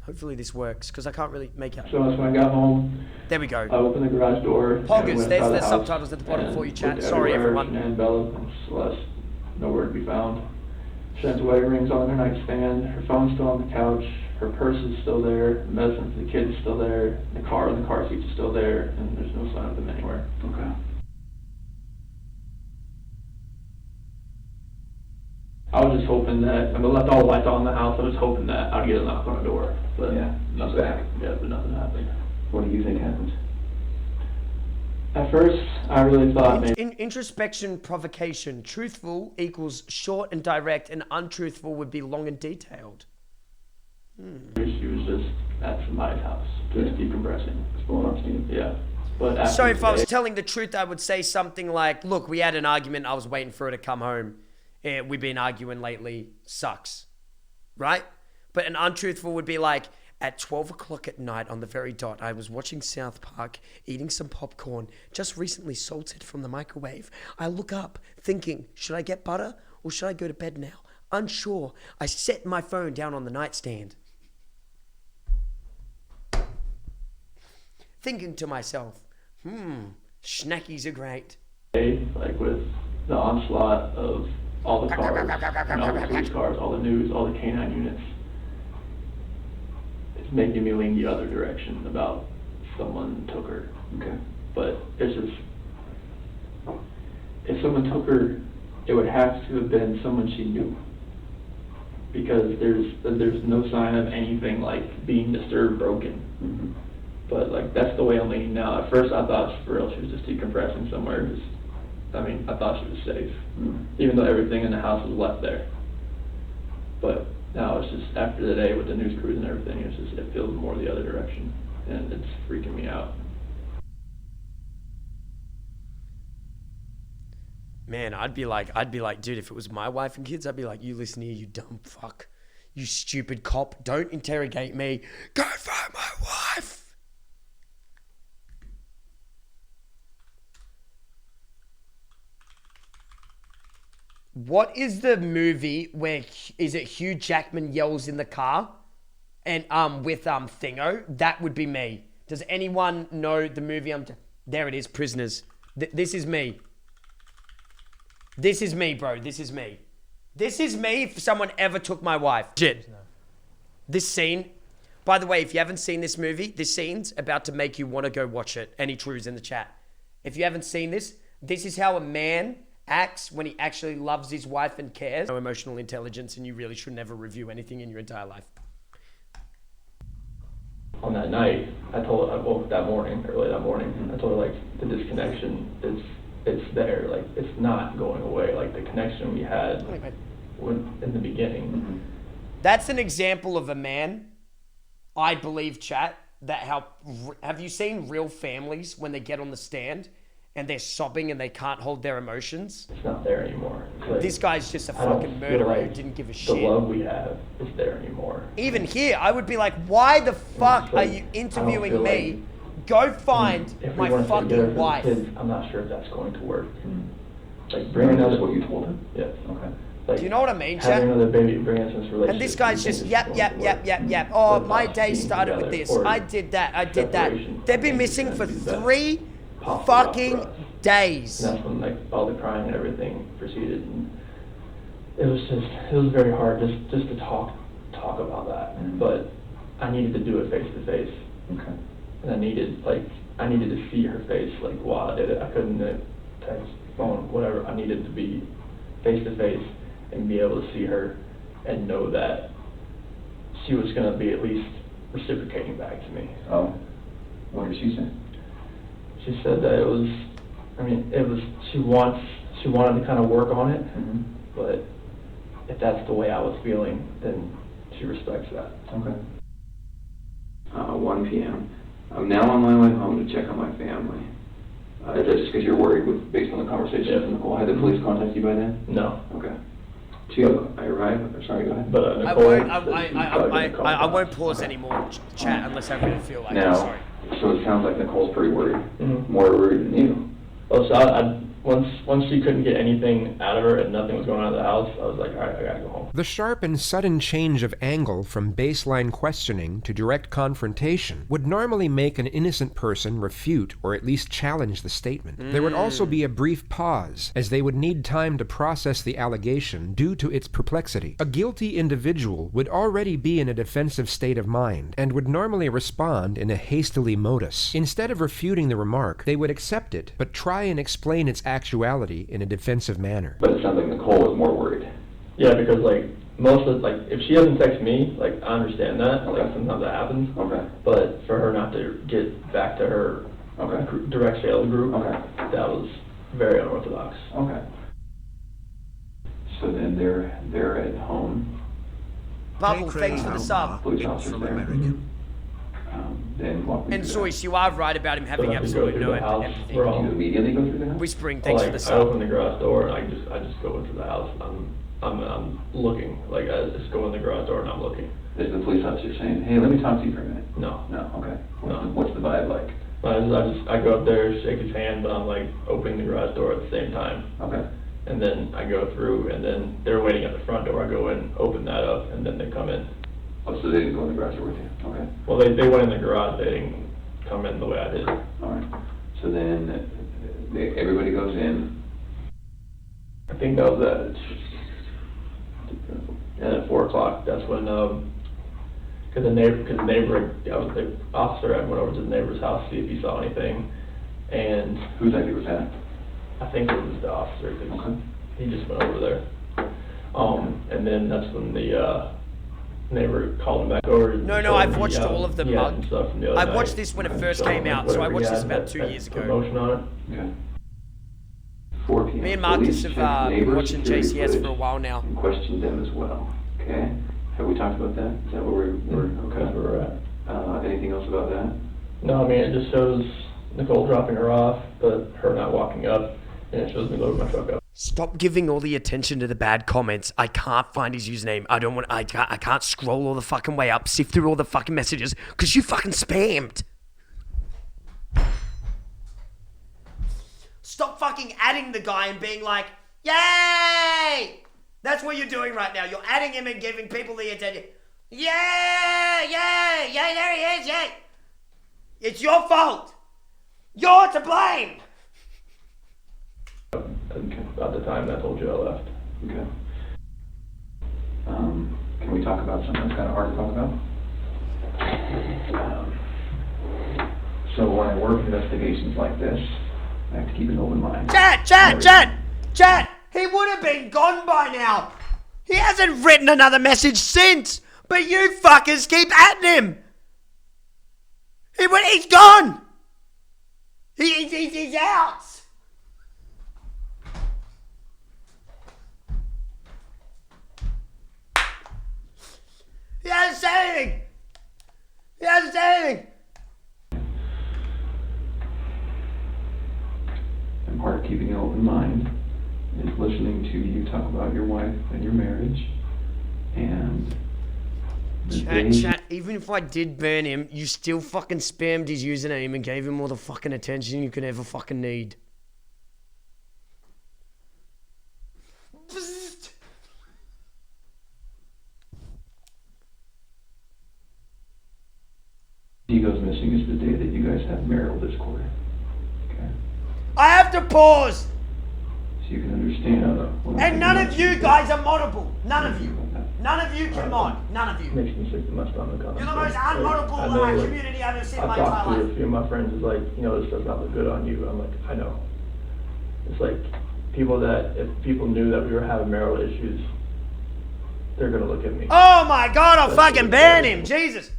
Hopefully this works, because I can't really make out. So that's when I got home. There we go. I opened the garage door. and Poggers, went there's inside the house subtitles at the bottom and for you, chat. looked Sorry, everywhere, everyone. And Bella and Celeste, nowhere to be found. Shan's wedding ring's on her nightstand. Her phone's still on the couch. Her purse is still there. The medicine for the kids is still there. The car and the car seats are still there, and there's no sign of them anywhere. Okay. I was just hoping that, I mean, left all the lights on in the house, I was hoping that I'd get a knock on the door, but nothing happened. Yeah, but nothing happened. What do you think happened? At first, I really thought maybe... Introspection, provocation. Truthful equals short and direct, and untruthful would be long and detailed. She was just at somebody's house, just decompressing. Pulling off steam. Yeah. But after So if I was today- telling the truth, I would say something like, look, we had an argument, I was waiting for her to come home. We've been arguing lately, sucks. Right? But an untruthful would be like, at 12 o'clock at night on the very dot, I was watching South Park, eating some popcorn, just recently salted from the microwave. I look up, thinking, should I get butter or should I go to bed now? Unsure, I set my phone down on the nightstand. Thinking to myself, schnackies are great. like with the onslaught of all the cars, and all the police cars, all the news, all the canine units, it's making me lean the other direction about someone took her. Okay. But it's just, if someone took her, it would have to have been someone she knew. Because there's no sign of anything like being disturbed, broken. But like that's the way I'm leaning now. At first I thought for real she was just decompressing somewhere. I thought she was safe, even though everything in the house was left there. But now it's just after the day with the news crews and everything, it feels more the other direction, and it's freaking me out. Man, I'd be like, dude, if it was my wife and kids, I'd be like, you listen here, you dumb fuck. You stupid cop. Don't interrogate me. Go find my wife. What is the movie where, is it Hugh Jackman yells in the car? And with Thingo? That would be me. Does anyone know the movie there it is, Prisoners. This is me. This is me, bro. This is me. This is me if someone ever took my wife. Shit. This scene, by the way, if you haven't seen this movie, this scene's about to make you want to go watch it. Any trues in the chat. If you haven't seen this, this is how a man acts when he actually loves his wife and cares. No emotional intelligence, and you really should never review anything in your entire life. On that night, I told her, well, that morning, early that morning, I told her, like, the disconnection, it's there, like, it's not going away, like, the connection we had in the beginning. That's an example of a man, I believe, chat, that have you seen real families when they get on the stand and they're sobbing and they can't hold their emotions? It's not there anymore. Like, this guy's just a fucking murderer who didn't give a shit. The love we have is there anymore. Even here, I would be like, why the fuck are you interviewing me? Go find my fucking wife. Kids, I'm not sure if that's going to work. Like, bring another, what you told him? Yes. Okay. Like, do you know what I mean, chat? Having another baby, bring us this relationship. And this guy's just yap. Oh, my day started with this. I did that. They've been missing for 3 fucking days. And that's when, like, all the crying and everything proceeded. And it was very hard just to talk about that. But I needed to do it face to face. Okay. And I needed to see her face, like, while I did it. I couldn't text, phone, whatever. I needed to be face to face and be able to see her and know that she was going to be at least reciprocating back to me. Oh, what did she say? She said that she wanted to kind of work on it, but if that's the way I was feeling, then she respects that. Okay. 1 p.m. I'm now on my way home to check on my family. Is that just because you're worried based on the conversation with Nicole? Had the police contact you by then? No. Okay. 2, I arrived. Sorry, go ahead. But I won't pause anymore, chat, unless I really feel like now, I'm sorry. So it sounds like Nicole's pretty worried. More worried than you. Well, so once she couldn't get anything out of her and nothing was going on in the house, I was like, all right, I gotta go home. The sharp and sudden change of angle from baseline questioning to direct confrontation would normally make an innocent person refute or at least challenge the statement. There would also be a brief pause, as they would need time to process the allegation due to its perplexity. A guilty individual would already be in a defensive state of mind and would normally respond in a hastily modus. Instead of refuting the remark, they would accept it, but try and explain its actuality in a defensive manner. But it sounds like Nicole was more worried. Yeah, because like most of if she doesn't text me, like I understand that. Okay. Like sometimes that happens. Okay. But for her not to get back to her direct sales group, that was very unorthodox. Okay. So then they're at home. Bubble, thanks for the sub. Police officers there. Then what and Joyce, you are right about him having absolutely no empathy. You immediately go through the house? Whispering, thanks for the sub. I open the garage door and I just go into the house. I'm looking. Like I just go in the garage door and I'm looking. Is the police officer saying, "Hey, let me talk to you for a minute"? No. No. Okay. What's the vibe like? I go up there, shake his hand, but I'm like opening the garage door at the same time. Okay. And then I go through, and then they're waiting at the front door. I go in, open that up, and then they come in. Oh, so they didn't go in the garage door with you? Okay. Well, they went in the garage. They didn't come in the way I did. All right. So then everybody goes in. I think that was at 4 o'clock. That's when because the officer went over to the neighbor's house to see if he saw anything. And whose idea was that? I think it was the officer, because he just went over there. And then that's when the neighbor called him back over. No, I've watched all of them, Mug. I watched this when it first came out, so I watched this about 2 years ago. Promotion on it. Okay. 4 p.m. Me and Marcus have been watching JCS for a while now. And questioned them as well. Okay. Have we talked about that? Is that where we're okay? That's where we're at. Anything else about that? No, I mean, it just shows Nicole dropping her off, but her not walking up, and it shows me loading my truck up. Stop giving all the attention to the bad comments. I can't find his username. I can't scroll all the fucking way up, sift through all the fucking messages, because you fucking spammed. Stop fucking adding the guy and being like, yay! That's what you're doing right now. You're adding him and giving people the attention. Yay! Yay! Yay! There he is! Yay! It's your fault. You're to blame. About to the time that I told you I left. Okay. Can we talk about something that's kind of hard to talk about? So when I work investigations like this, I have to keep an open mind. Chat! He would have been gone by now. He hasn't written another message since. But you fuckers keep at him. He's gone. He's out. He hasn't said anything. And part of keeping an open mind is listening to you talk about your wife and your marriage. And Chat, even if I did ban him, you still fucking spammed his username and gave him all the fucking attention you could ever fucking need. he goes missing is the day that you guys have marital discord. Okay? I have to pause! So you can understand. And none of you guys are moddable. None of you. None of you can mod. None of you. Makes me sick to my stomach. You're the most unmoddable community I've ever seen in my entire life. I talked to a few of my friends, is like, this does not look good on you. I'm like, I know. It's like, if people knew that we were having marital issues, they're gonna look at me. Oh my god, I'll fucking ban him. Jesus.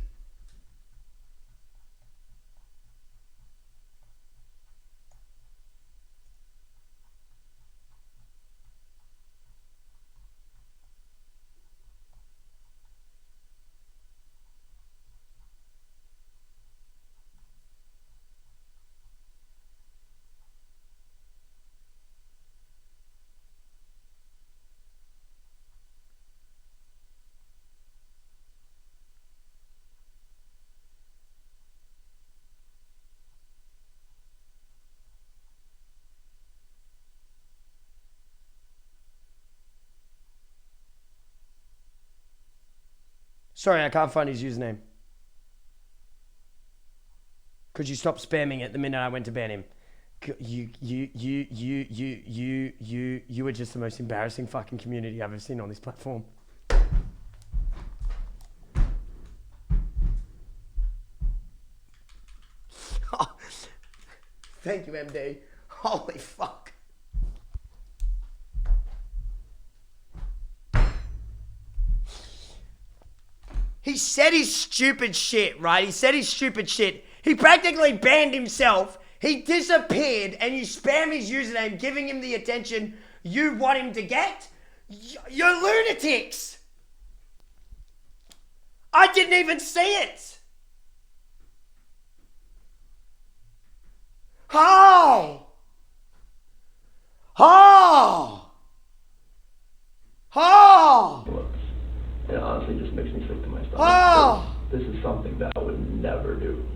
Sorry, I can't find his username. Could you stop spamming it the minute I went to ban him? You are just the most embarrassing fucking community I've ever seen on this platform. Oh, thank you, MD. Holy fuck. He said his stupid shit, right? He said his stupid shit. He practically banned himself. He disappeared and you spam his username, giving him the attention you want him to get? You're lunatics. I didn't even see it. How? It honestly just makes me sick to my stomach. Oh! This is something that I would never do.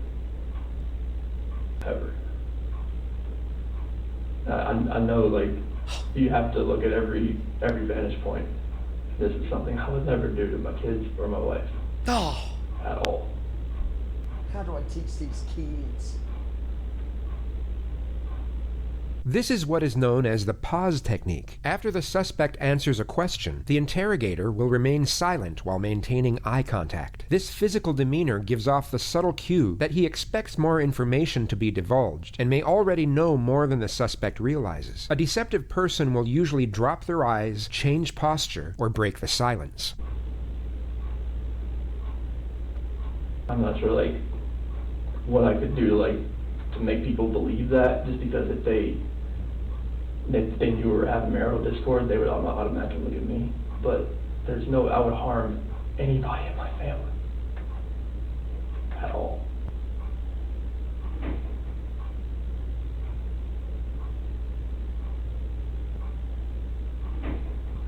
Ever. I know, like, you have to look at every vantage point. This is something I would never do to my kids or my wife. Oh. At all. How do I teach these kids? This is what is known as the pause technique. After the suspect answers a question, the interrogator will remain silent while maintaining eye contact. This physical demeanor gives off the subtle cue that he expects more information to be divulged and may already know more than the suspect realizes. A deceptive person will usually drop their eyes, change posture, or break the silence. I'm not sure, like, what I could do to make people believe that, just because if they knew we were having marital discord, they would automatically look at me. But there's no, I would harm anybody in my family at all.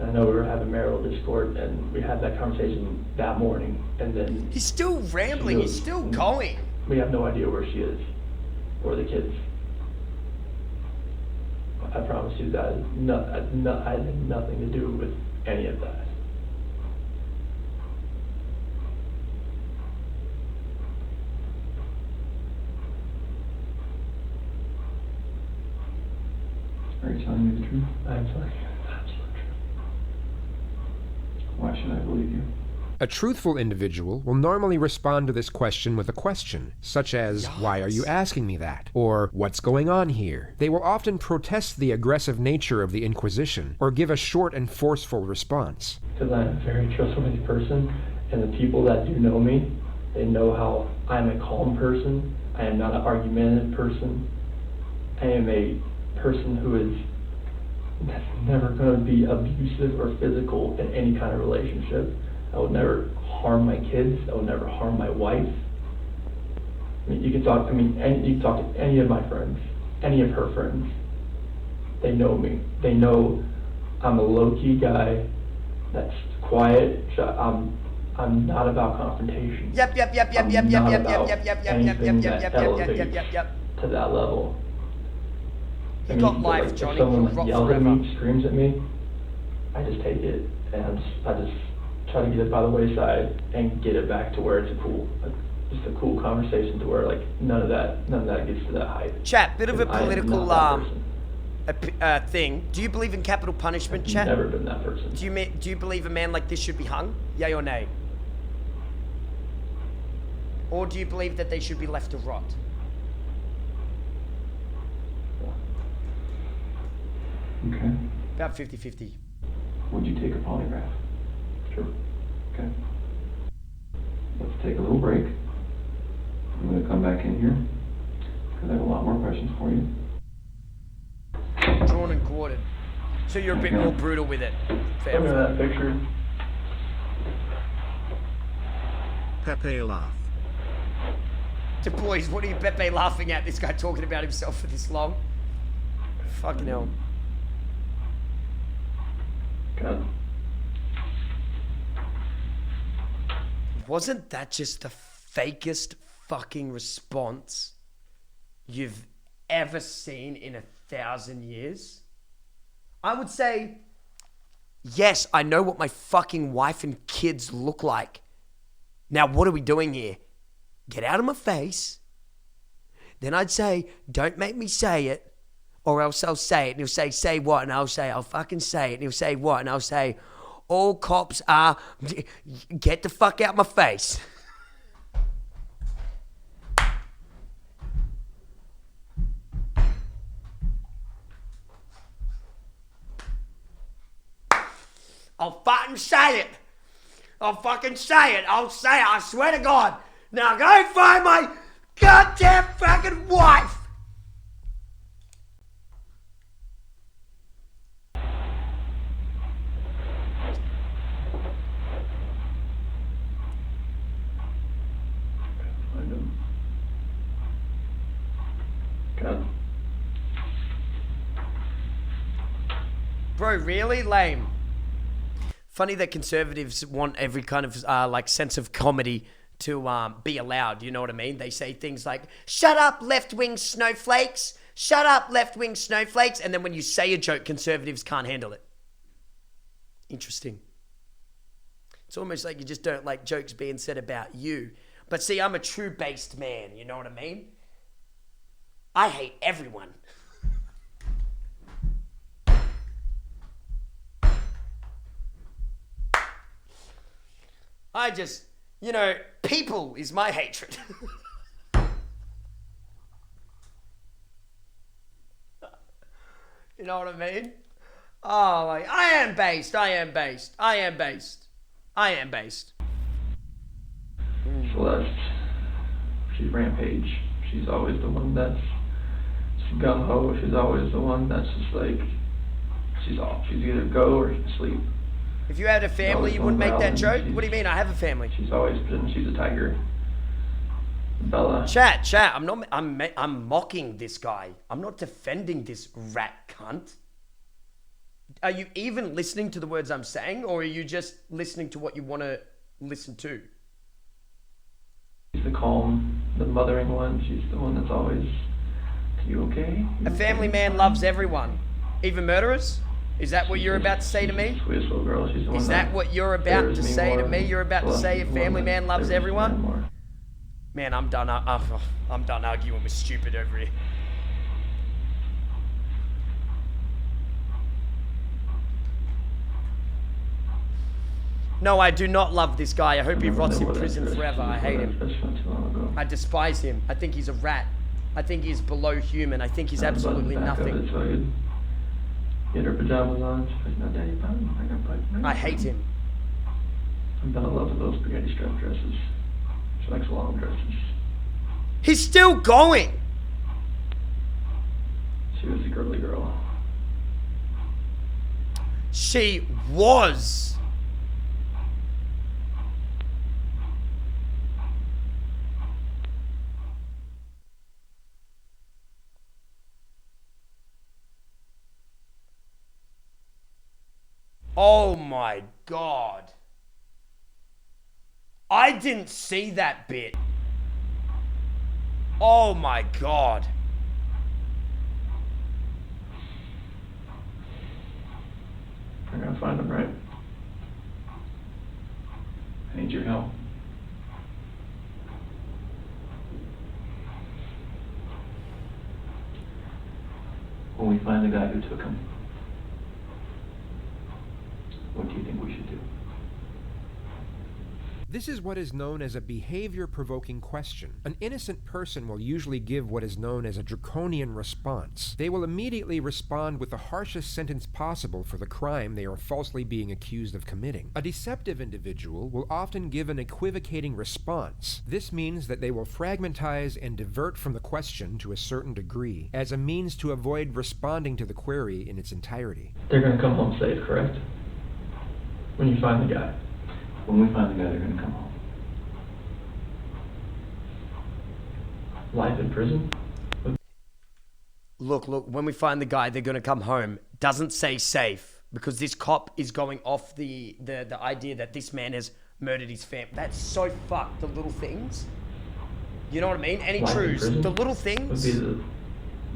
I know we were having marital discord, and we had that conversation that morning, and then he's still rambling. He's still going. We have no idea where she is, or the kids. I promise you that I had nothing to do with any of that. Are you telling me the truth? I'm sorry. why should I believe you? A truthful individual will normally respond to this question with a question, such as, why are you asking me that? Or, what's going on here? They will often protest the aggressive nature of the inquisition, or give a short and forceful response. Because I'm a very trustworthy person, and the people that do know me, they know how I'm a calm person. I am not an argumentative person. I am a person that's never going to be abusive or physical in any kind of relationship. I would never harm my kids. I would never harm my wife. I mean, you can talk to any of my friends, any of her friends. They know me. They know I'm a low-key guy that's quiet. I'm not about confrontation. Yep. To that level. You got life, Johnny. If someone yells at me, screams at me, I just take it and I just try to get it by the wayside and get it back to where it's just a cool conversation to where none of that gets to that height. Chat, bit of a political thing. Do you believe in capital punishment, chat? Never been that person. Do you believe a man like this should be hung? Yay or nay? Or do you believe that they should be left to rot? Okay. About 50-50. Would you take a polygraph? Sure. Okay. Let's take a little break. I'm going to come back in here because I have a lot more questions for you. Drawn and quartered. So you're a bit more brutal with it. Look at that picture. Pepe laugh. So boys, what are you Pepe laughing at? This guy talking about himself for this long? Fucking hell. God. Wasn't that just the fakest fucking response you've ever seen in 1,000 years? I would say, yes, I know what my fucking wife and kids look like. Now, what are we doing here? Get out of my face. Then I'd say, don't make me say it, or else I'll say it. And he'll say what? And I'll say, I'll fucking say it. And he'll say what? And I'll say, all cops are, get the fuck out my face. I'll fucking say it. I'll fucking say it. I'll say it. I swear to God. Now go find my goddamn fucking wife. God. Bro, really lame. Funny that conservatives want every kind of like sense of comedy to be allowed. You know what I mean? They say things like, shut up, left-wing snowflakes. Shut up, left-wing snowflakes. And then when you say a joke, conservatives can't handle it. Interesting. It's almost like you just don't like jokes being said about you. But see, I'm a true-based man. You know what I mean? I hate everyone. I just, you know, people is my hatred. You know what I mean? Oh, like, I am based. Celeste, she's Rampage. She's always the one that's gung-ho. She's always the one that's just like, she's off. She's either go or sleep. If you had a family, you wouldn't make that joke? What do you mean? I have a family. She's a tiger. Bella. Chat. I'm mocking this guy. I'm not defending this rat cunt. Are you even listening to the words I'm saying, or are you just listening to what you want to listen to? She's the calm, the mothering one. She's the one that's always, are you okay? A family man loves everyone, even murderers? Is that what you're about to say to me? Sweetest little girl. She's the one Is that what you're about to say to me? You're about to say a family man loves everyone? Man, I'm done. I'm done arguing with stupid over here. No, I do not love this guy. I hope he rots in prison forever. I hate him. I despise him. I think he's a rat. I think he's below human. I think he's absolutely nothing. Get her pajamas on. She's like, no, Daddy, I hate him. Bella loves those spaghetti strap dresses. She likes long dresses. He's still going. She was a girly girl. She was. Oh my God. I didn't see that bit. Oh my God. I'm gonna find him, right? I need your help. When we find the guy who took him, what do you think we should do? This is what is known as a behavior-provoking question. An innocent person will usually give what is known as a draconian response. They will immediately respond with the harshest sentence possible for the crime they are falsely being accused of committing. A deceptive individual will often give an equivocating response. This means that they will fragmentize and divert from the question to a certain degree, as a means to avoid responding to the query in its entirety. They're gonna come home safe, correct? When you find the guy. When we find the guy, they're going to come home. Life in prison? Look, when we find the guy, they're going to come home. Doesn't say safe, because this cop is going off the idea that this man has murdered his family. That's so fucked, the little things. You know what I mean? Any truths? The little things?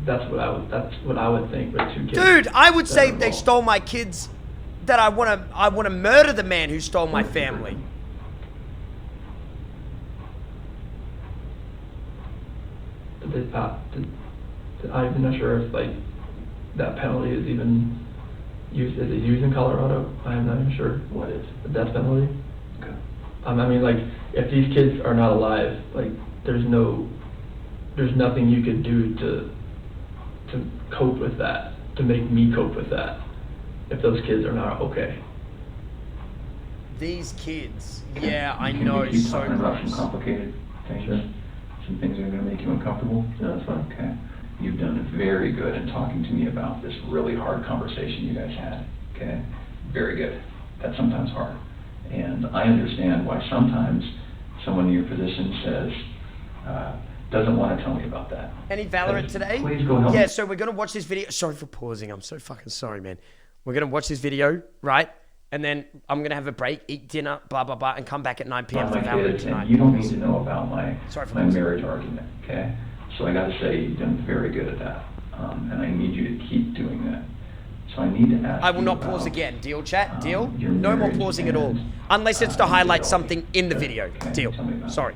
That's what I would think, but 2 kids. Dude, I would say if they stole my kids, that I want to murder the man who stole my family. I'm not sure if like that penalty is even used. Is it used in Colorado? I'm not even sure. What is the death penalty? Okay. I mean, like, if these kids are not alive, like, there's nothing you could do to cope with that, to make me cope with that. If those kids are not okay. These kids, yeah, I know, keep so talking about some gross. complicated things, some things that are going to make you uncomfortable. Yeah, that's fine. Okay. You've done very good in talking to me about this really hard conversation you guys had. Okay. Very good. That's sometimes hard, and I understand why sometimes someone in your position says doesn't want to tell me about that. Any Valorant today? Please go help. Yeah, so we're gonna watch this video. Sorry for pausing. I'm so fucking sorry, man. We're going to watch this video, right? And then I'm going to have a break, eat dinner, blah, blah, blah, and come back at 9 p.m. for Valorant tonight. You don't need to know about my marriage argument, okay? So I got to say, you've done very good at that. And I need you to keep doing that. So I need to ask I will not pause again. Deal, chat? Deal? No more pausing at all. Unless it's to highlight something in the video. Deal. Sorry.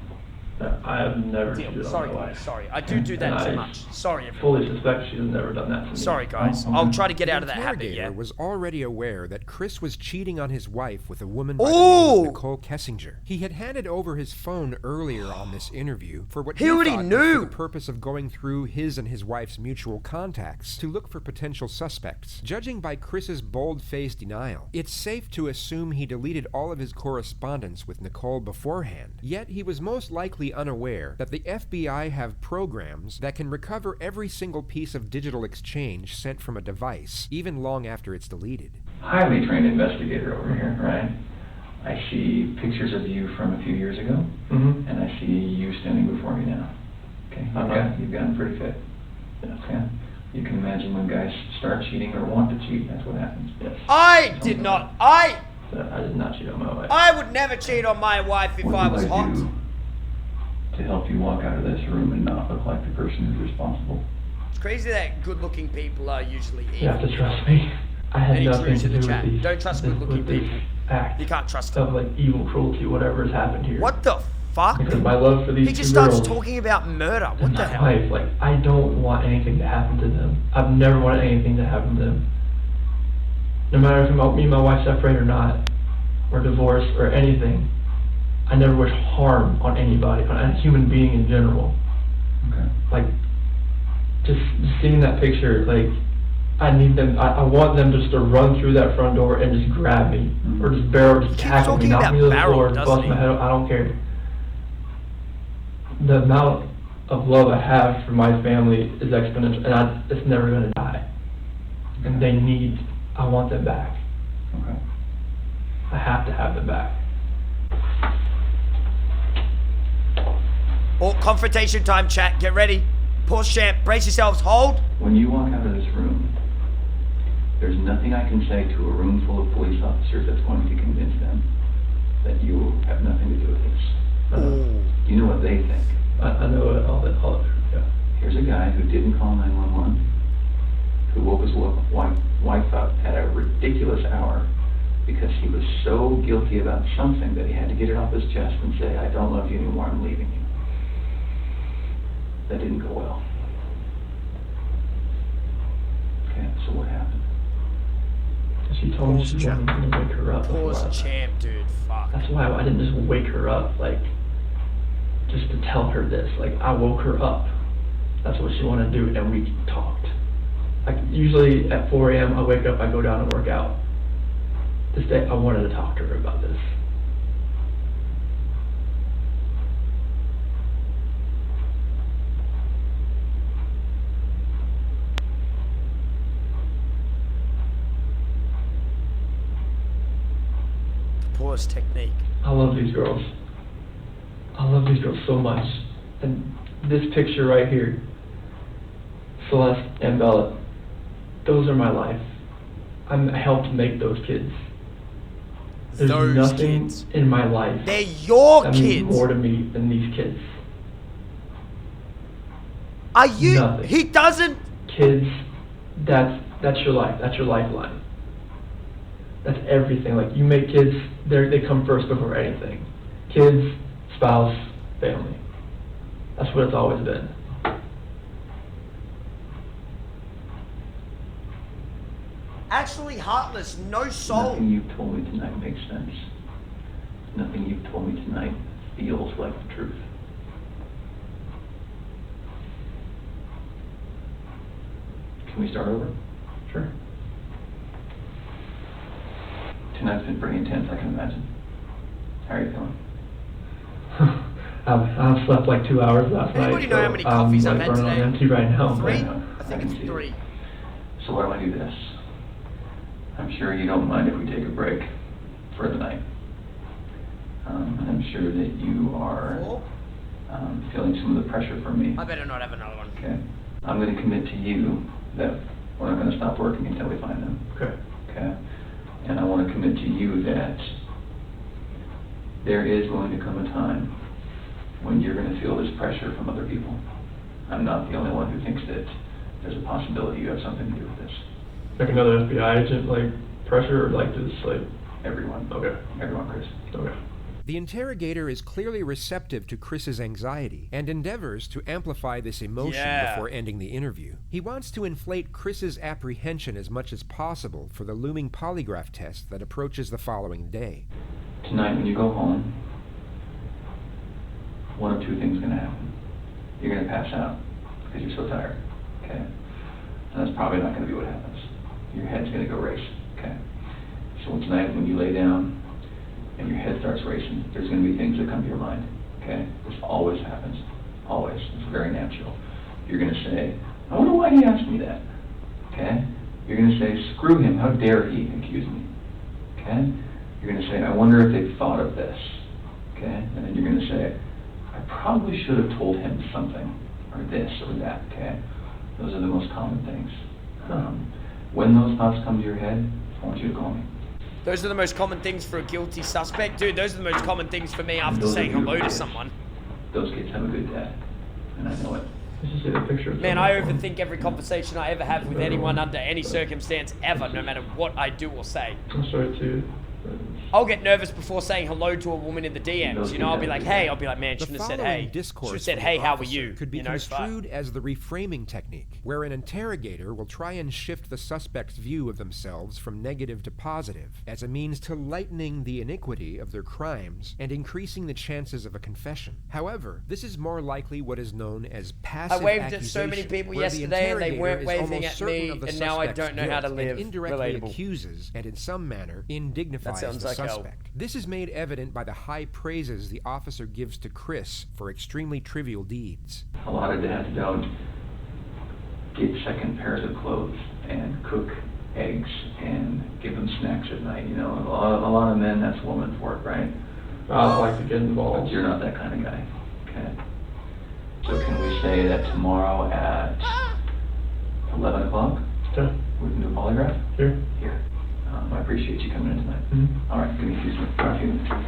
I have never Deal. Sorry, guys. Sorry. I do that too much. Sorry, everyone. Fully suspect she's never done that to me. Sorry, guys. I'll try to get out of that habit, The yeah? interrogator was already aware that Chris was cheating on his wife with a woman by the name of Nicole Kessinger. He had handed over his phone earlier on this interview for what he already thought knew. was for the purpose of going through his and his wife's mutual contacts to look for potential suspects. Judging by Chris's bold-faced denial, it's safe to assume he deleted all of his correspondence with Nicole beforehand. Yet he was most likely unaware that the FBI have programs that can recover every single piece of digital exchange sent from a device, even long after it's deleted. Highly trained investigator over here, right? I see pictures of you from a few years ago, and I see you standing before me now. Okay, you've gotten pretty fit. Yeah. You can imagine when guys start cheating or want to cheat, that's what happens. Yes. I did not. I did not cheat on my wife. I would never cheat on my wife if I was hot. To help you walk out of this room and not look like the person who's responsible. It's crazy that good-looking people are usually evil. You have to trust me. I had nothing to do with these. Don't trust good-looking people. Act you can't trust them. Of like evil cruelty, whatever has happened here. What the fuck? Because my love for these he just two girls starts talking about murder. What the hell? Wife, like, I don't want anything to happen to them. I've never wanted anything to happen to them. No matter if me and my wife separate or not, or divorce or anything. I never wish harm on anybody, on a human being in general. Okay. Like, just seeing that picture, like, I need them, I want them just to run through that front door and just grab me, or just barrel, just tackle me, knock me to the floor, bust my head, I don't care. The amount of love I have for my family is exponential, and it's never gonna die. And I want them back. Okay. I have to have them back. Oh, confrontation time, chat. Get ready. Pause, champ. Brace yourselves. Hold. When you walk out of this room, there's nothing I can say to a room full of police officers that's going to convince them that you have nothing to do with this. You know what they think. I know it, all that, yeah. Here's a guy who didn't call 911, who woke his wife up at a ridiculous hour because he was so guilty about something that he had to get it off his chest and say, I don't love you anymore, I'm leaving you. That didn't go well. Okay, so what happened? She told me she wasn't going to wake her up. Pause, champ, dude. Fuck. That's why I didn't just wake her up, like, just to tell her this. Like, I woke her up. That's what she wanted to do, and we talked. Like, usually at 4 a.m., I wake up, I go down and work out. This day, I wanted to talk to her about this. Pause technique. I love these girls. I love these girls so much. And this picture right here, Celeste and Bella, those are my life. I helped make those kids. There's nothing in my life They're your that kids. means more to me than these kids. Are you? Nothing. He doesn't. Kids, that's your life. That's your lifeline. That's everything. Like, you make kids, they come first before anything. Kids, spouse, family. That's what it's always been. Actually heartless, no soul. Nothing you've told me tonight makes sense. Nothing you've told me tonight feels like the truth. Can we start over? Sure. Tonight's been pretty intense, I can imagine. How are you feeling? I've slept like 2 hours last night. Anybody know how many coffees I've had today? today? On empty right now. 3? Yeah. I think it's 3. So why don't I do this? I'm sure you don't mind if we take a break for the night. I'm sure that you are feeling some of the pressure from me. I better not have another one. Okay. I'm going to commit to you that we're not going to stop working until we find them. Okay. Okay. And I want to commit to you that there is going to come a time when you're going to feel this pressure from other people. I'm not the only one who thinks that there's a possibility you have something to do with this. Like another FBI agent, like, pressure, or like just, like... Everyone. Okay. Everyone, Chris. Okay. The interrogator is clearly receptive to Chris's anxiety and endeavors to amplify this emotion before ending the interview. He wants to inflate Chris's apprehension as much as possible for the looming polygraph test that approaches the following day. Tonight when you go home, one of two things is going to happen. You're going to pass out because you're so tired, okay? And that's probably not going to be what happens. Your head's going to go race, okay? So tonight when you lay down and your head starts racing, there's going to be things that come to your mind, okay? This always happens, always. It's very natural. You're going to say, I wonder why he asked me that, okay? You're going to say, screw him, how dare he accuse me, okay? You're going to say, I wonder if they thought of this, okay? And then you're going to say, I probably should have told him something, or this or that, okay? Those are the most common things. When those thoughts come to your head, I want you to call me. Those are the most common things for a guilty suspect. Dude, those are the most common things for me after saying hello to someone. Those kids have a good dad, and I know it. Let's just see the picture. Man, I overthink every conversation I ever have with anyone under any circumstance ever, no matter what I do or say. I'll show it to you. I'll get nervous before saying hello to a woman in the DMs. You know, I'll be like, hey. I'll be like, man, shouldn't have said hey. Should have said, hey, how are you? Could be you know, construed as the reframing technique, where an interrogator will try and shift the suspect's view of themselves from negative to positive, as a means to lightening the iniquity of their crimes and increasing the chances of a confession. However, this is more likely what is known as passive accusation. I waved at so many people yesterday and they weren't waving at me, and now I don't know how to live. Indirectly accuses and in some manner indignifies the suspect. This is made evident by the high praises the officer gives to Chris for extremely trivial deeds. A lot of dads don't get second pairs of clothes and cook eggs and give them snacks at night. You know, a lot of men, that's woman's work, right? I don't like to get involved. But you're not that kind of guy. Okay. So can we say that tomorrow at 11 o'clock? Sure. We can do a polygraph? Sure. Here. I appreciate you coming in tonight. Mm-hmm. All right, give me a few minutes.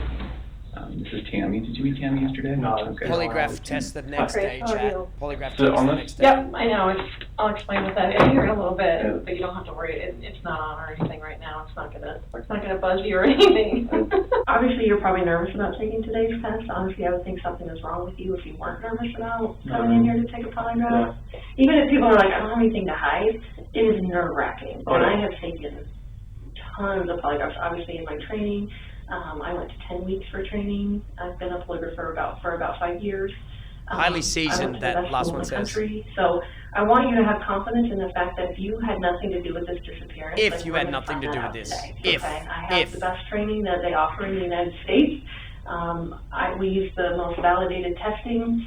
This is Tammy. Did you meet Tammy yesterday? No. Okay. Polygraph test the next day, chat. Polygraph So test on the this- next day. Yep, I know. I'll explain what that is here in a little bit, but you don't have to worry. It's not on or anything right now. It's not gonna buzz you or anything. Obviously, you're probably nervous about taking today's test. Honestly, I would think something is wrong with you if you weren't nervous about coming in here to take a polygraph. Even if people are like, I don't have anything to hide, it is nerve-wracking. And I have taken tons of polygraphs. Obviously, in my training, I went to 10 weeks for training. I've been a polygrapher for about 5 years. Highly seasoned, that last one says. So I want you to have confidence in the fact that if you had nothing to do with this disappearance. If you had nothing to do with this. If. Okay? I have the best training that they offer in the United States. We use the most validated testing.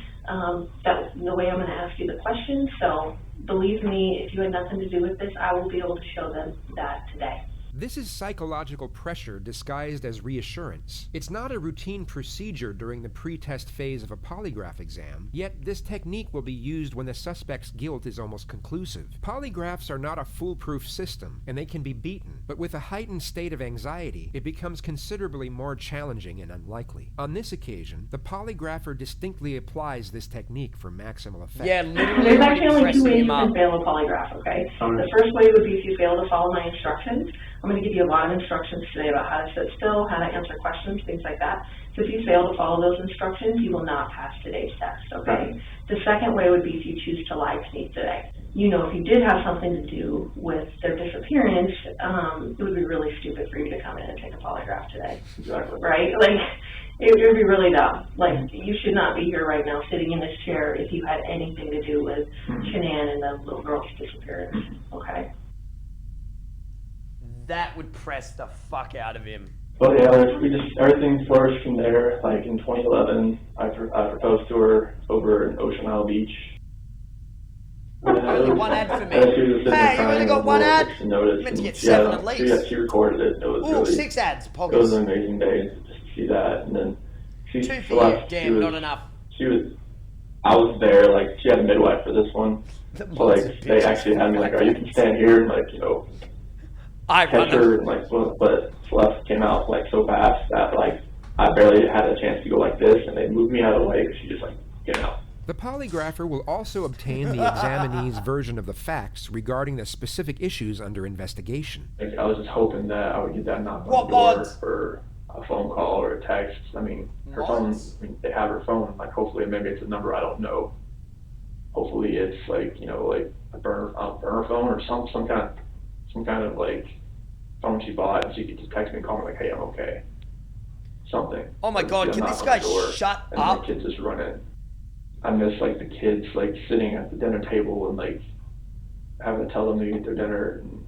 That's the way I'm going to ask you the question. So believe me, if you had nothing to do with this, I will be able to show them that today. This is psychological pressure disguised as reassurance. It's not a routine procedure during the pre-test phase of a polygraph exam, yet this technique will be used when the suspect's guilt is almost conclusive. Polygraphs are not a foolproof system, and they can be beaten, but with a heightened state of anxiety, it becomes considerably more challenging and unlikely. On this occasion, the polygrapher distinctly applies this technique for maximal effect. Yeah, literally. There's actually only two ways you can fail a polygraph, okay? The first way would be if you fail to follow my instructions. I'm going to give you a lot of instructions today about how to sit still, how to answer questions, things like that. So if you fail to follow those instructions, you will not pass today's test, okay? The second way would be if you choose to lie to me today. You know, if you did have something to do with their disappearance, it would be really stupid for you to come in and take a polygraph today. Exactly. Right? Like, it would be really dumb. Like, you should not be here right now sitting in this chair if you had anything to do with Shanann and the little girl's disappearance, okay? That would press the fuck out of him. But yeah, everything flourished from there. Like in 2011, I proposed to her over in Ocean Isle Beach. Only one ad for me. Hey, you only got one ad? Meant to get 7 at least. She recorded it. It was really, 6 ads, It was an amazing day just to see that. And then 2 for you. Damn, not enough. I was there, like, she had a midwife for this one. So, like, they actually had me, like, you can stand here and, like, you know, catch her, and, like, but Celeste came out, like, so fast that, like, I barely had a chance to go like this, and they moved me out of the way because she just, like, get out. The polygrapher will also obtain the examinee's version of the facts regarding the specific issues under investigation. Like, I was just hoping that I would get that knock on the door or a phone call or a text. I mean, her phone, they have her phone. Like, hopefully maybe it's a number I don't know. Hopefully it's, like, you know, like a burner phone or some kind of, like, phone she bought, and she could just text me and call me, like, hey, I'm okay. Something. Oh my God, can this guy shut up? And the kids just run in. I miss, like, the kids, like, sitting at the dinner table and, like, having to tell them to eat their dinner. And,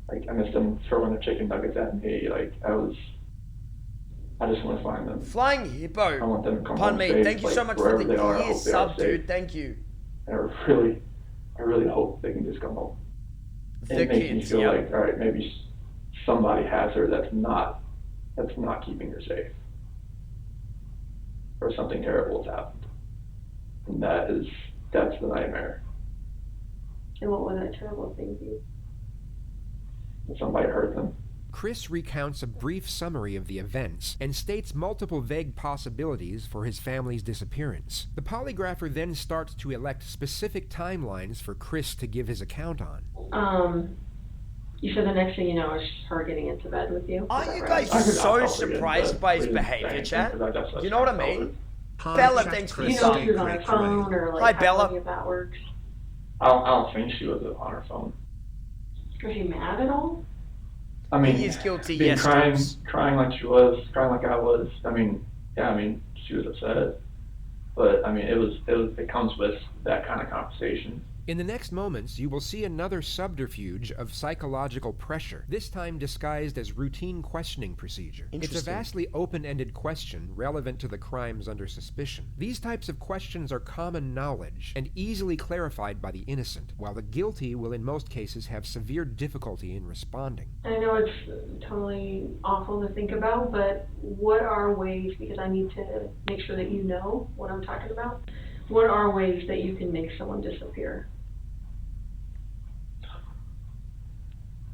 like, I miss them throwing their chicken nuggets at me. Like, I just want to find them. Flying Hippo. I want them to come Pardon home me, safe, thank you like, so much for wherever the they are, I year hope they are sub, safe. dude. Thank you. And I really hope they can just come home. The it makes me kids, feel yep. like, all right, maybe somebody has her that's not keeping her safe. Or something terrible has happened. And that's the nightmare. And what was that terrible thing to you? That somebody hurt them. Chris recounts a brief summary of the events and states multiple vague possibilities for his family's disappearance. The polygrapher then starts to elect specific timelines for Chris to give his account on. You said the next thing you know is her getting into bed with you. Aren't you guys so surprised by his behavior, Chad? You know what I mean? Bella, thanks for the You know, sub. she's on her phone or like Hi, how Bella. any of that works. I don't think she was on her phone. Was she mad at all? I mean, He is guilty, being yes, crying James. like she was, crying like I was. I mean, yeah, I mean, she was upset, but I mean, it comes with that kind of conversation. In the next moments, you will see another subterfuge of psychological pressure, this time disguised as routine questioning procedure. It's a Interesting. vastly open-ended question relevant to the crimes under suspicion. These types of questions are common knowledge and easily clarified by the innocent, while the guilty will in most cases have severe difficulty in responding. And I know it's totally awful to think about, but what are ways, because I need to make sure that you know what I'm talking about, what are ways that you can make someone disappear?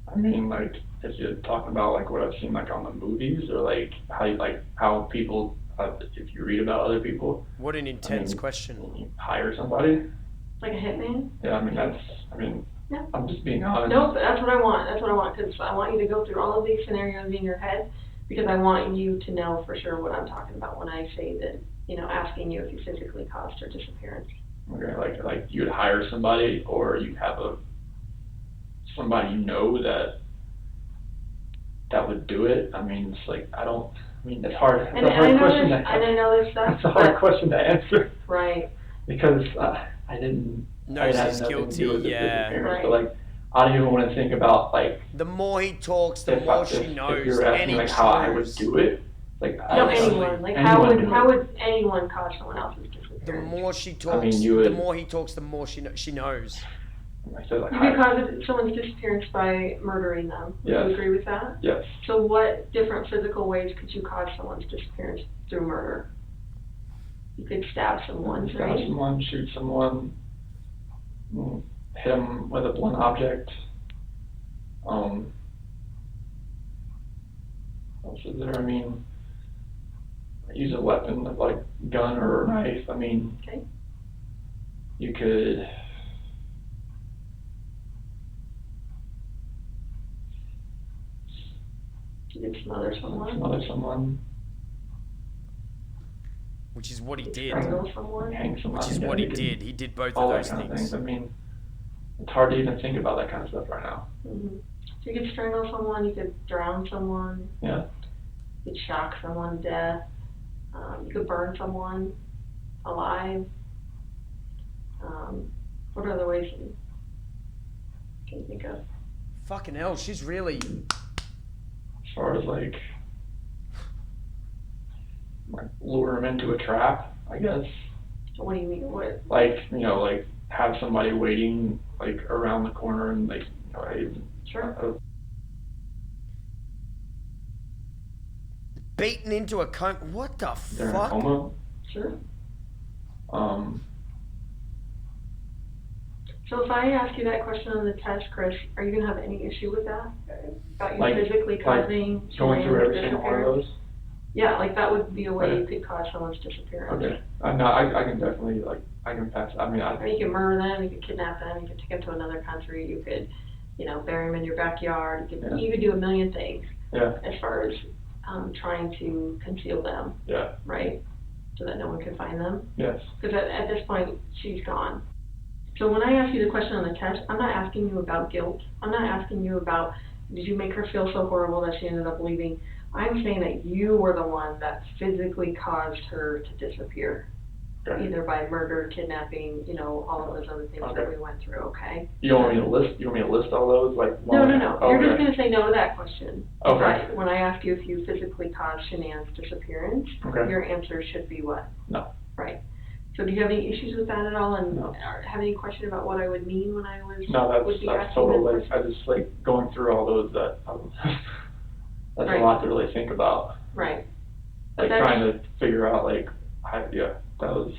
I mean, like, if you're talking about like what I've seen like on the movies, or like how people, if you read about other people. What an intense question. You hire somebody. Like a hitman? Yeah, Yeah. I'm just being honest. Nope, that's what I want. That's what I want, because I want you to go through all of these scenarios in your head, because I want you to know for sure what I'm talking about when I say that, you know, asking you if you physically caused her disappearance. Okay, like you'd hire somebody, or you have somebody you know that would do it. I mean, it's like, it's hard. It's And a hard I know question this, and I know this stuff. It's a hard question to answer. Right. Because I didn't. Knows I he's had nothing to do guilty, with the yeah. disappearance. So like, I don't even want to think about like. The more he talks, the more she knows. If you're asking Any like how I would truths. do it, like No, anyone. Like, how would anyone cause someone else's disappearance? The more she talks, mean, you the would- more he talks, the more she knows. I said like You could cause someone's disappearance by murdering them. Would Yes. you agree with that? Yes. So what different physical ways could you cause someone's disappearance through murder? You could stab someone, Stab right? someone, shoot someone, hit them with a blunt object. What else is there? I mean, use a weapon like gun or a knife. I mean, Okay. you could. You could smother someone. Smother someone. Which is what he did. Strangle someone. Hang someone. Which is yeah, what he you could- did. He did both all of that those kind of things. I mean, it's hard to even think about that kind of stuff right now. Mm-hmm. So you could strangle someone, you could drown someone, Yeah. you could shock someone to death, you could burn someone alive. What other ways can you think of? Fucking hell, she's really. As far as like lure them into a trap, I guess. What do you mean? What? Like, like have somebody waiting like around the corner and like, Sure. Beaten into a coma. What the They're in a fuck? coma. Sure. So if I ask you that question on the test, Chris, are you gonna have any issue with that? About you Like- physically like causing going through every someone's single one of disappearance? those. Yeah, like that would be a way Okay. you could cause someone's disappearance. Okay. No, I can definitely I can pass. I mean, Or you could murder them, you could kidnap them, you could take them to another country, you could, bury them in your backyard, you could do a million things Yeah. as far as trying to conceal them, Yeah. right? So that no one can find them. Yes. Because at this point, she's gone. So when I ask you the question on the test, I'm not asking you about guilt. I'm not asking you about, did you make her feel so horrible that she ended up leaving? I'm saying that you were the one that physically caused her to disappear. Okay. Either by murder, kidnapping, all of those other things that Okay. we went through, okay? You don't want me to list? You want me to list all those like? No. Oh, You're just okay. gonna say no to that question. Okay. Right. When I ask you if you physically caused Shanann's disappearance, Okay. your answer should be what? No. Right. So do you have any issues with that at all, and No. have any question about what I would mean when I was No, would be that's asking total. that Like, question? I just like going through all those that. That's Right. a lot to really think about. Right. Like But trying to figure out like, that was.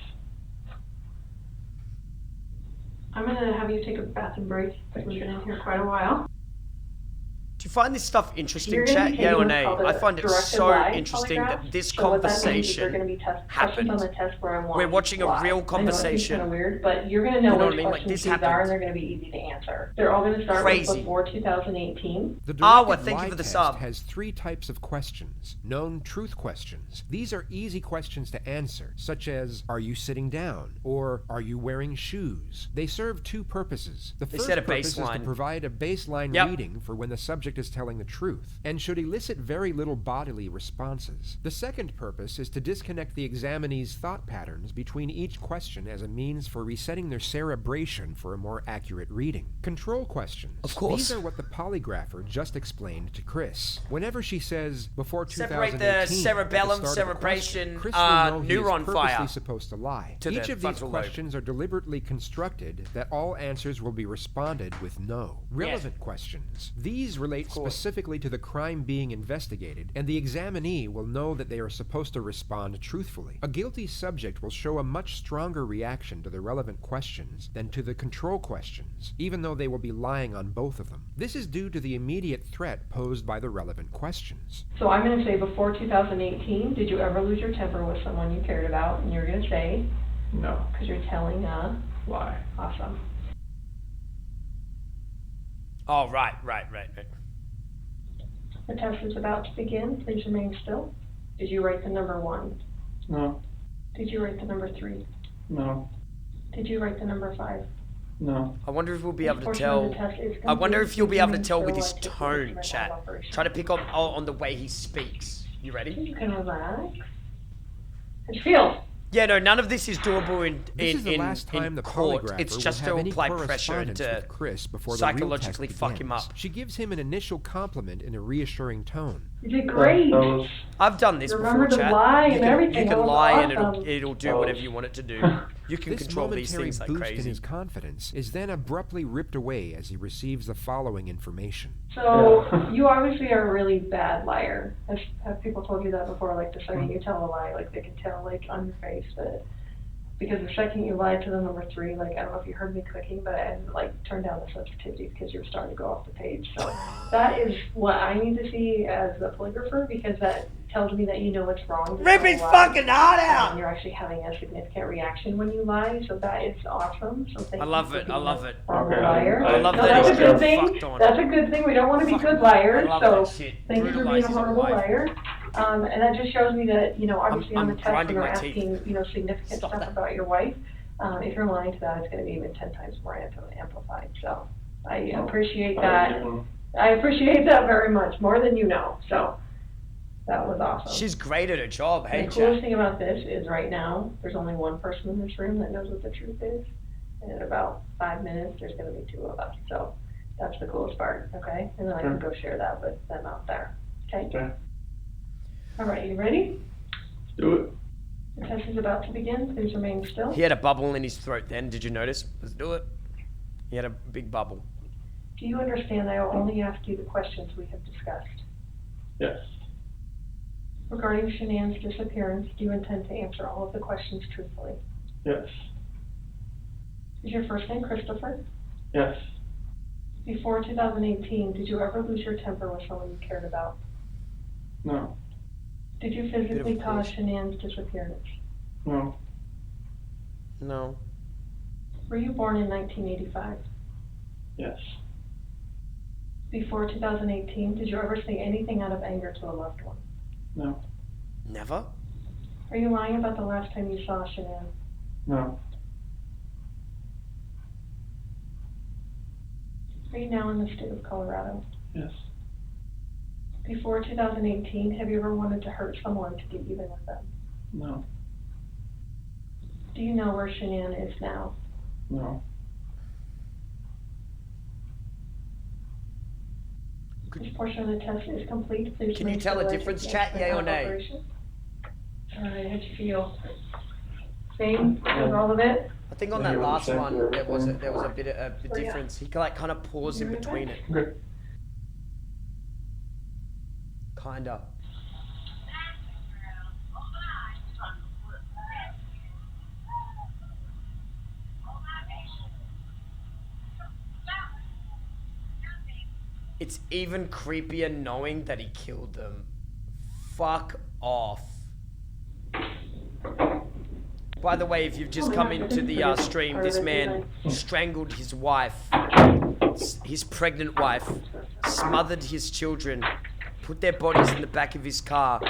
I'm gonna have you take a bathroom break. Thank We've you. been in here quite a while. you find this stuff interesting, You're gonna chat? be Yeah or taking nay? what's called I a find it directed so lie interesting polygraph. that this So what that means is there are conversation going to be questions happened. on the test where I'm We're watching a real conversation. I know, it seems kind of weird, but you're going to know You know what which I mean? Like, questions this these are, happened. and they're going to be easy to answer. They're all going to start Crazy. with before 2018. The Well, directed thank you lie for the test sub. has 3 types of questions. Known truth questions. These are easy questions to answer, such as, are you sitting down? Or, are you wearing shoes? They serve 2 purposes. The They first set a purpose is to baseline. provide a baseline Yep. reading for when the subject is telling the truth, and should elicit very little bodily responses. The second purpose is to disconnect the examinee's thought patterns between each question as a means for resetting their cerebration for a more accurate reading. Control questions. Of course. These are what the polygrapher just explained to Chris. Whenever she says, before 2018, Separate the cerebellum, at the start of a question, cerebration, Chris will know he is neuron purposely fire supposed to lie. to the Each of these frontal lobe. questions are deliberately constructed that all answers will be responded with no. Relevant questions. These relate specifically to the crime being investigated, and the examinee will know that they are supposed to respond truthfully. A guilty subject will show a much stronger reaction to the relevant questions than to the control questions, even though they will be lying on both of them. This is due to the immediate threat posed by the relevant questions. So I'm going to say before 2018, did you ever lose your temper with someone you cared about? And you're going to say, No. because you're telling a Lie. Awesome. Oh, right. The test is about to begin. Please remain still. Did you write the number 1? No. Did you write the number 3? No. Did you write the number 5? No. I wonder if we'll be able to Portion tell. of the test is I wonder complete. if you'll be able to tell with Please his remain still. tone, Like chat. operation. Try to pick up on the way he speaks. You ready? You can relax. And feel. Yeah, no, none of this is doable This is the in last time the court. polygrapher It's will just have to any apply pressure correspondence to with Chris before the real psychologically test fuck him begins. up. She gives him an initial compliment in a reassuring tone. You did great. I've done this Remember before, to chat. lie you and can, everything. You That can was lie and awesome. it'll do whatever you want it to do. You can This control these momentary things like boost in crazy. his confidence is then abruptly ripped away as he receives the following information. So you obviously are a really bad liar. Have people told you that before? Like the second you tell a lie, like they can tell like on your face that. Because the second you lied to the number 3, like I don't know if you heard me clicking, but I had like turned down the sensitivity because you were starting to go off the page. So that is what I need to see as the polygrapher, because that tells me that you know what's wrong. Rip his fucking heart out! And you're actually having a significant reaction when you lie, so that is awesome. So thank I love you it. for I being love a it. horrible liar. I love No, that that's he's a good getting thing. fucked on. That's a good thing. We don't want to be good liars. I love So that shit. thank you for being a Brutalizes horrible life. liar. And that just shows me that, you know, obviously on I'm the test when grinding they're my teeth. asking, you know, significant stuff about your wife, if you're lying to that, it's going to be even 10 times more amplified. So I appreciate that. I appreciate that very much, more than you know. So that was awesome. She's great at her job, hey, The coolest chat. thing about this is right now, there's only one person in this room that knows what the truth is. And in about 5 minutes, there's going to be 2 of us. So that's the coolest part, okay? And then I can go share that with them out there. Okay? Okay. All right, you ready? Let's do it. The test is about to begin. Please remain still. He had a bubble in his throat then. Did you notice? Let's do it. He had a big bubble. Do you understand I will only ask you the questions we have discussed? Yes. Regarding Shanann's disappearance, do you intend to answer all of the questions truthfully? Yes. Is your first name Christopher? Yes. Before 2018, did you ever lose your temper with someone you cared about? No. Did you physically cause Shanann's disappearance? No. No. Were you born in 1985? Yes. Before 2018, did you ever say anything out of anger to a loved one? No. Never? Are you lying about the last time you saw Shanann? No. Are you now in the state of Colorado? Yes. Before 2018, have you ever wanted to hurt someone to get even with them? No. Do you know where Shanann is now? No. This portion of the test is complete. Please Can you remain tell a still as difference, you chat, answer yay or our nay? operation. All right, how'd you feel? Same with all of it? I think on that last one, there was a bit of a difference. He like kind of paused in between it. Okay. Kinda. It's even creepier knowing that he killed them. Fuck off. By the way, if you've just come into the stream, this man strangled his wife, his pregnant wife, smothered his children, put their bodies in the back of his car,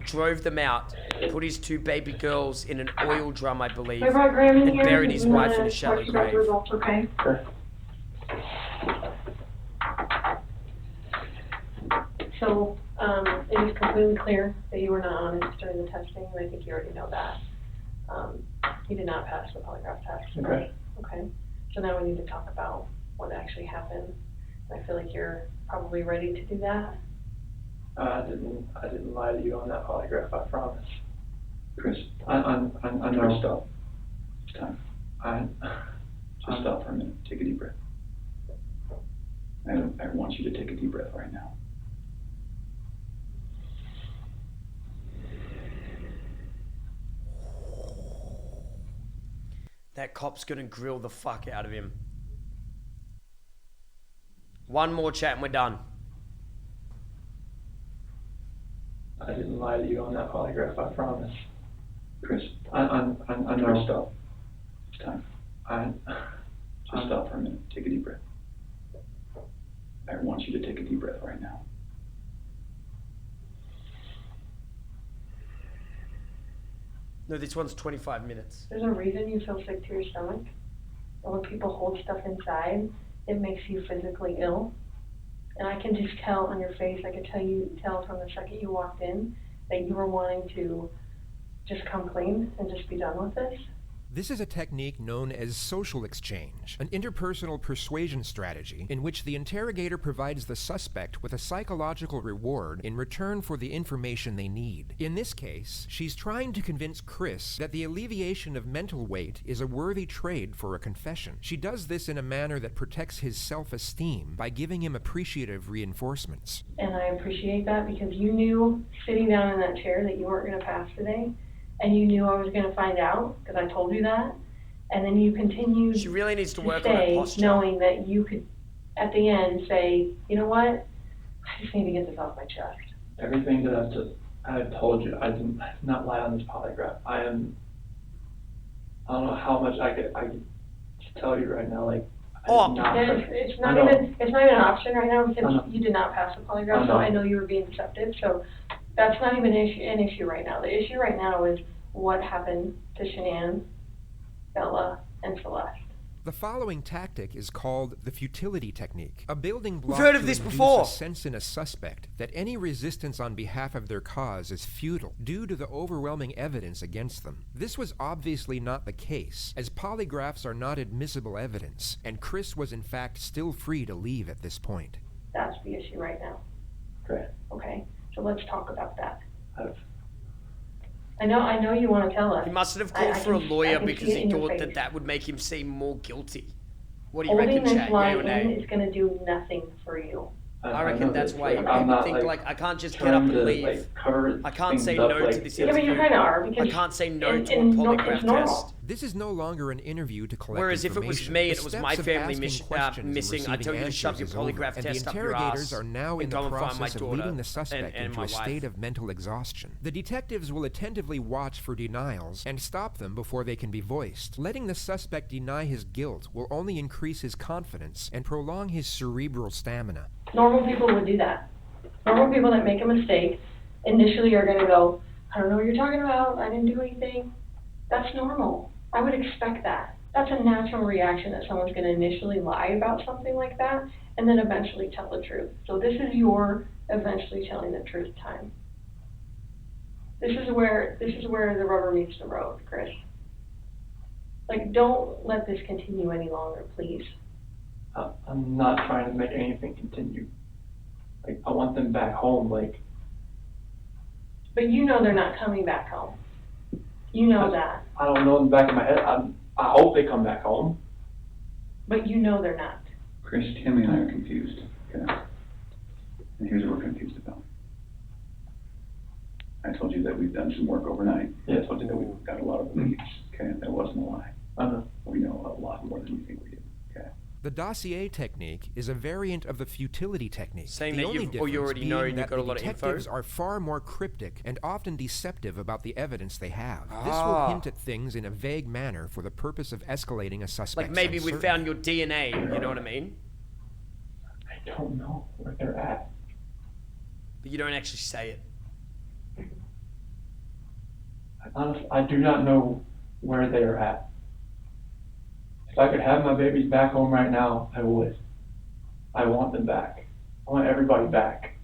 drove them out, put his 2 baby girls in an oil drum, I believe, and buried his wife in a shallow grave. Okay. So, it is completely clear that you were not honest during the testing, and I think you already know that. You did not pass the polygraph test. Okay. Okay. So now we need to talk about what actually happened. I feel like you're probably ready to do that. I didn't lie to you on that polygraph, I promise. Chris, I Chris, stop. It's time. Just stop for a minute. Take a deep breath. I want you to take a deep breath right now. That cop's gonna grill the fuck out of him. One more chat and we're done. I didn't lie to you on that polygraph, I promise. Chris, Chris, stop. It's time. Just stop for a minute. Take a deep breath. I want you to take a deep breath right now. No, this one's 25 minutes. There's a reason you feel sick to your stomach. And when people hold stuff inside, it makes you physically ill. And I can just tell on your face, I could tell from the second you walked in that you were wanting to just come clean and just be done with this. This is a technique known as social exchange, an interpersonal persuasion strategy in which the interrogator provides the suspect with a psychological reward in return for the information they need. In this case, she's trying to convince Chris that the alleviation of mental weight is a worthy trade for a confession. She does this in a manner that protects his self-esteem by giving him appreciative reinforcements. And I appreciate that because you knew sitting down in that chair that you weren't going to pass today. And you knew I was going to find out because I told you that. And then you continued. She really needs to work on her posture. Knowing that you could, at the end, say, you know what? I just need to get this off my chest. Everything that I've told you, I did not lie on this polygraph. I don't know how much I could tell you right now. Like, it's not even an option right now because you did not pass the polygraph. So I know you were being deceptive. So. That's not even an issue right now. The issue right now is what happened to Shanann, Bella, and Celeste. The following tactic is called the futility technique, a building block We've heard of to this induce before. a sense in a suspect that any resistance on behalf of their cause is futile due to the overwhelming evidence against them. This was obviously not the case, as polygraphs are not admissible evidence, and Chris was in fact still free to leave at this point. That's the issue right now. Okay. Okay. So let's talk about that. I know you want to tell us. He mustn't have called for a lawyer because he thought that would make him seem more guilty. What do you reckon, Holding Chad? this line Yeah or nay? in is going to do nothing for you. I reckon that's why you would think, like, I can't just get up and leave. I can't say no to this interview. Yeah, but you kind of are. I can't say no to a polygraph test. This is no longer an interview to collect Whereas if it was me and it was The my steps of family asking missing, questions I and tell you to receiving shove your answers is over, polygraph and test the up your interrogators ass are now in and the go and find my process of daughter leading the suspect and into my a state wife. of mental exhaustion. The detectives will attentively watch for denials and stop them before they can be voiced. Letting the suspect deny his guilt will only increase his confidence and prolong his cerebral stamina. Normal people would do that. Normal people that make a mistake initially are going to go, I don't know what you're talking about. I didn't do anything. That's normal. I would expect that. That's a natural reaction that someone's going to initially lie about something like that and then eventually tell the truth. So this is your eventually telling the truth time. This is where the rubber meets the road, Chris. Like, don't let this continue any longer, please. I'm not trying to make anything continue. Like, I want them back home, like. But you know they're not coming back home. You know that. I don't know in the back of my head. I hope they come back home. But you know they're not. Chris, Tammy and I are confused. Okay? And here's what we're confused about. I told you that we've done some work overnight. Yeah. I told you that we've got a lot of leads. Okay, that wasn't a lie. We know a lot more than you think we do. Okay. The dossier technique is a variant of the futility technique. Saying the that only you difference already know being and you've that got a the lot of info. detectives are far more cryptic and often deceptive about the evidence they have. This will Ah. hint at things in a vague manner for the purpose of escalating a suspect's Like maybe we uncertainty. found your DNA, you know what I mean? I don't know where they're at. But you don't actually say it. Honestly, I do not know where they are at. If I could have my babies back home right now, I would. I want them back. I want everybody back.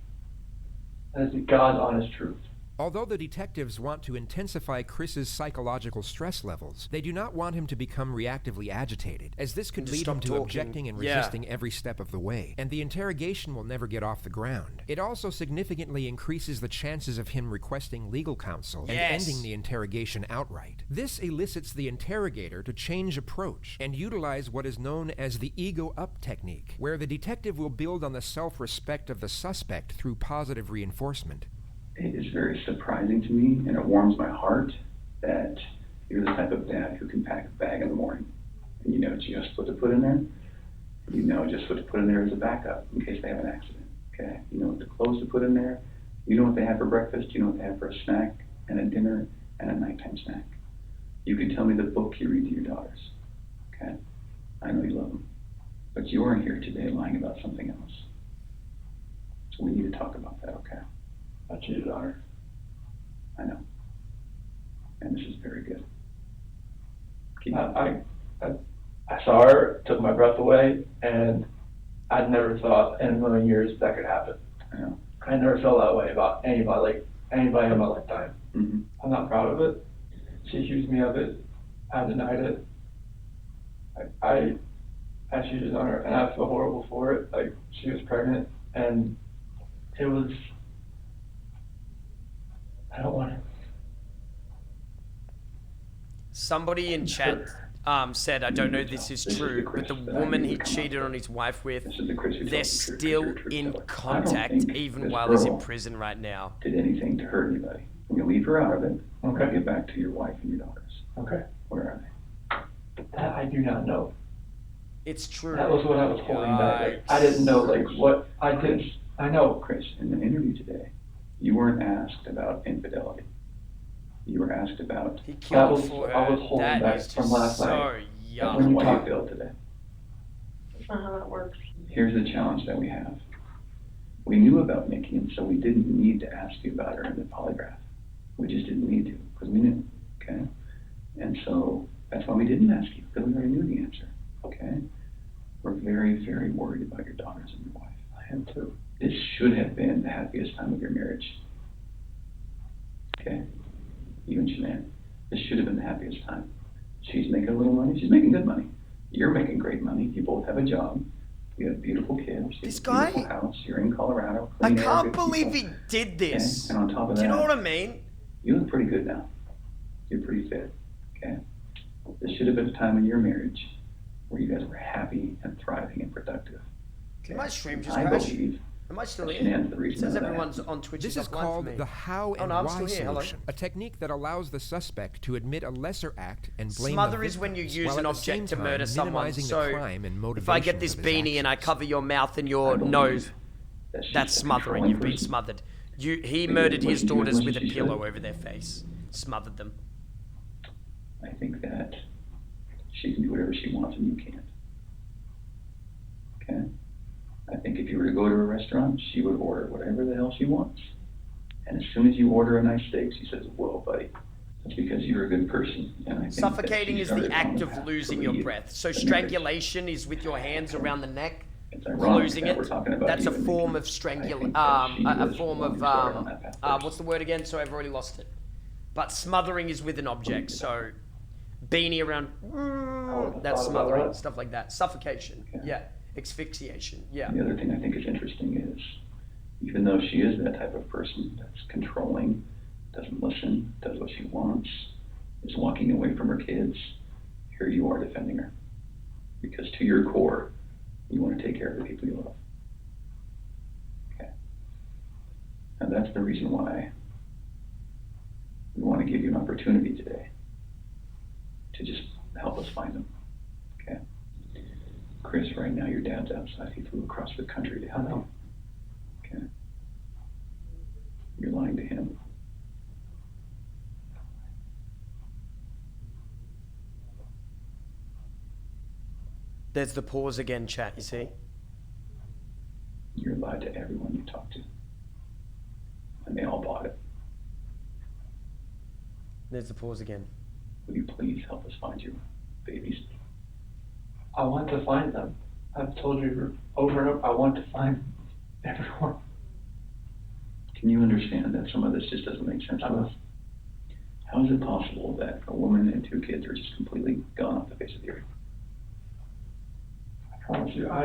That is the God's honest truth. Although the detectives want to intensify Chris's psychological stress levels, they do not want him to become reactively agitated, as this could And to lead stop him to talking. objecting and Yeah. resisting every step of the way, and the interrogation will never get off the ground. It also significantly increases the chances of him requesting legal counsel and Yes. ending the interrogation outright. This elicits the interrogator to change approach and utilize what is known as the ego-up technique, where the detective will build on the self-respect of the suspect through positive reinforcement. It is very surprising to me, and it warms my heart that you're the type of dad who can pack a bag in the morning, and you know just what to put in there. You know just what to put in there as a backup in case they have an accident. Okay, you know what the clothes to put in there. You know what they have for breakfast. You know what they have for a snack and a dinner and a nighttime snack. You can tell me the book you read to your daughters. Okay, I know you love them, but you are here today lying about something else. So we need to talk about that. Okay. I cheated on her. I know. And this is very good. I saw her, took my breath away, and I'd never thought in a million years that could happen. I know. I never felt that way about anybody in my lifetime. Mm-hmm. I'm not proud of it. She accused me of it. I denied it. I cheated on her, and I feel horrible for it. Like, she was pregnant, and it was, I don't want it. Somebody in chat said, I don't know if this is true, but the woman he cheated on his wife with, they're still in contact even while he's in prison right now. Did anything to hurt anybody. When you leave her out of it, Okay. get back to your wife and your daughters. Okay. Where are they? That I do not know. It's true. That was what I was holding back. Like, I didn't know, like, what I did. I know. Chris, in the interview today, you weren't asked about infidelity. You were asked about. He killed for her. I was holding That back is from just last so night. young. When you talked Bill today. That's not how that works. Here's the challenge that we have. We knew about Nikki, and so we didn't need to ask you about her in the polygraph. We just didn't need to, because we knew, okay? And so that's why we didn't ask you, because we already knew the answer, okay? We're very, very worried about your daughters and your wife. I am too. This should have been the happiest time of your marriage, okay? You and Shanann. This should have been the happiest time. She's making a little money. She's making good money. You're making great money. You both have a job. You have beautiful kids. This You have a guy? beautiful house. You're in Colorado. I Clean air, can't good believe people. he did this. Okay? And on top of Do that, you know what I mean? you look pretty good now. You're pretty fit. Okay? This should have been a time in your marriage where you guys were happy and thriving and productive. Did my stream just I crash? believe Am I still that in? Shanann's the It reason says that everyone's happened. on Twitch. This is offline for called me. the how Oh, and no, I'm why still here. Hello. solution, a technique that allows the suspect to admit a lesser act and blame Smother the is when you victims, use while an at the same object to time murder someone. minimizing the So crime and if I get motivations this of his beanie and I actions. cover your mouth and your believe nose, that she's that's a smothering. controlling You've been person. smothered. He Because murdered when his she did daughters what with a she should. pillow over their face. Smothered them. I think that she can do whatever she wants and you can't. Okay? I think if you were to go to a restaurant, she would order whatever the hell she wants. And as soon as you order a nice steak, she says, whoa, buddy. That's because you're a good person. And I think that Suffocating she is started the on act the of path losing to your lead breath. So the marriage. strangulation is with your hands around the neck, It's ironic closing that it. we're talking about That's a you and form Nikki. of I strangulation. think that she A was form the one of who started on that path first. what's the word again? So I've already lost it. But smothering is with an object. So beanie around. That's smothering. Stuff like that. Suffocation. Yeah. Asphyxiation. Yeah. The other thing I think is interesting is, even though she is that type of person that's controlling, doesn't listen, does what she wants, is walking away from her kids, here you are defending her. Because to your core, you want to take care of the people you love. Okay. And that's the reason why we want to give you an opportunity today to just help us find them. Okay. Chris, right now your dad's outside. He flew across the country to help you. Okay. You're lying to him. There's the pause again, chat, you see? You're lied to everyone you talk to. And they all bought it. There's the pause again. Will you please help us find your babies? I want to find them. I've told you over and over, I want to find everyone. Can you understand that some of this just doesn't make sense to us? How is it possible that a woman and 2 kids are just completely gone off the face of the earth? I promise you, I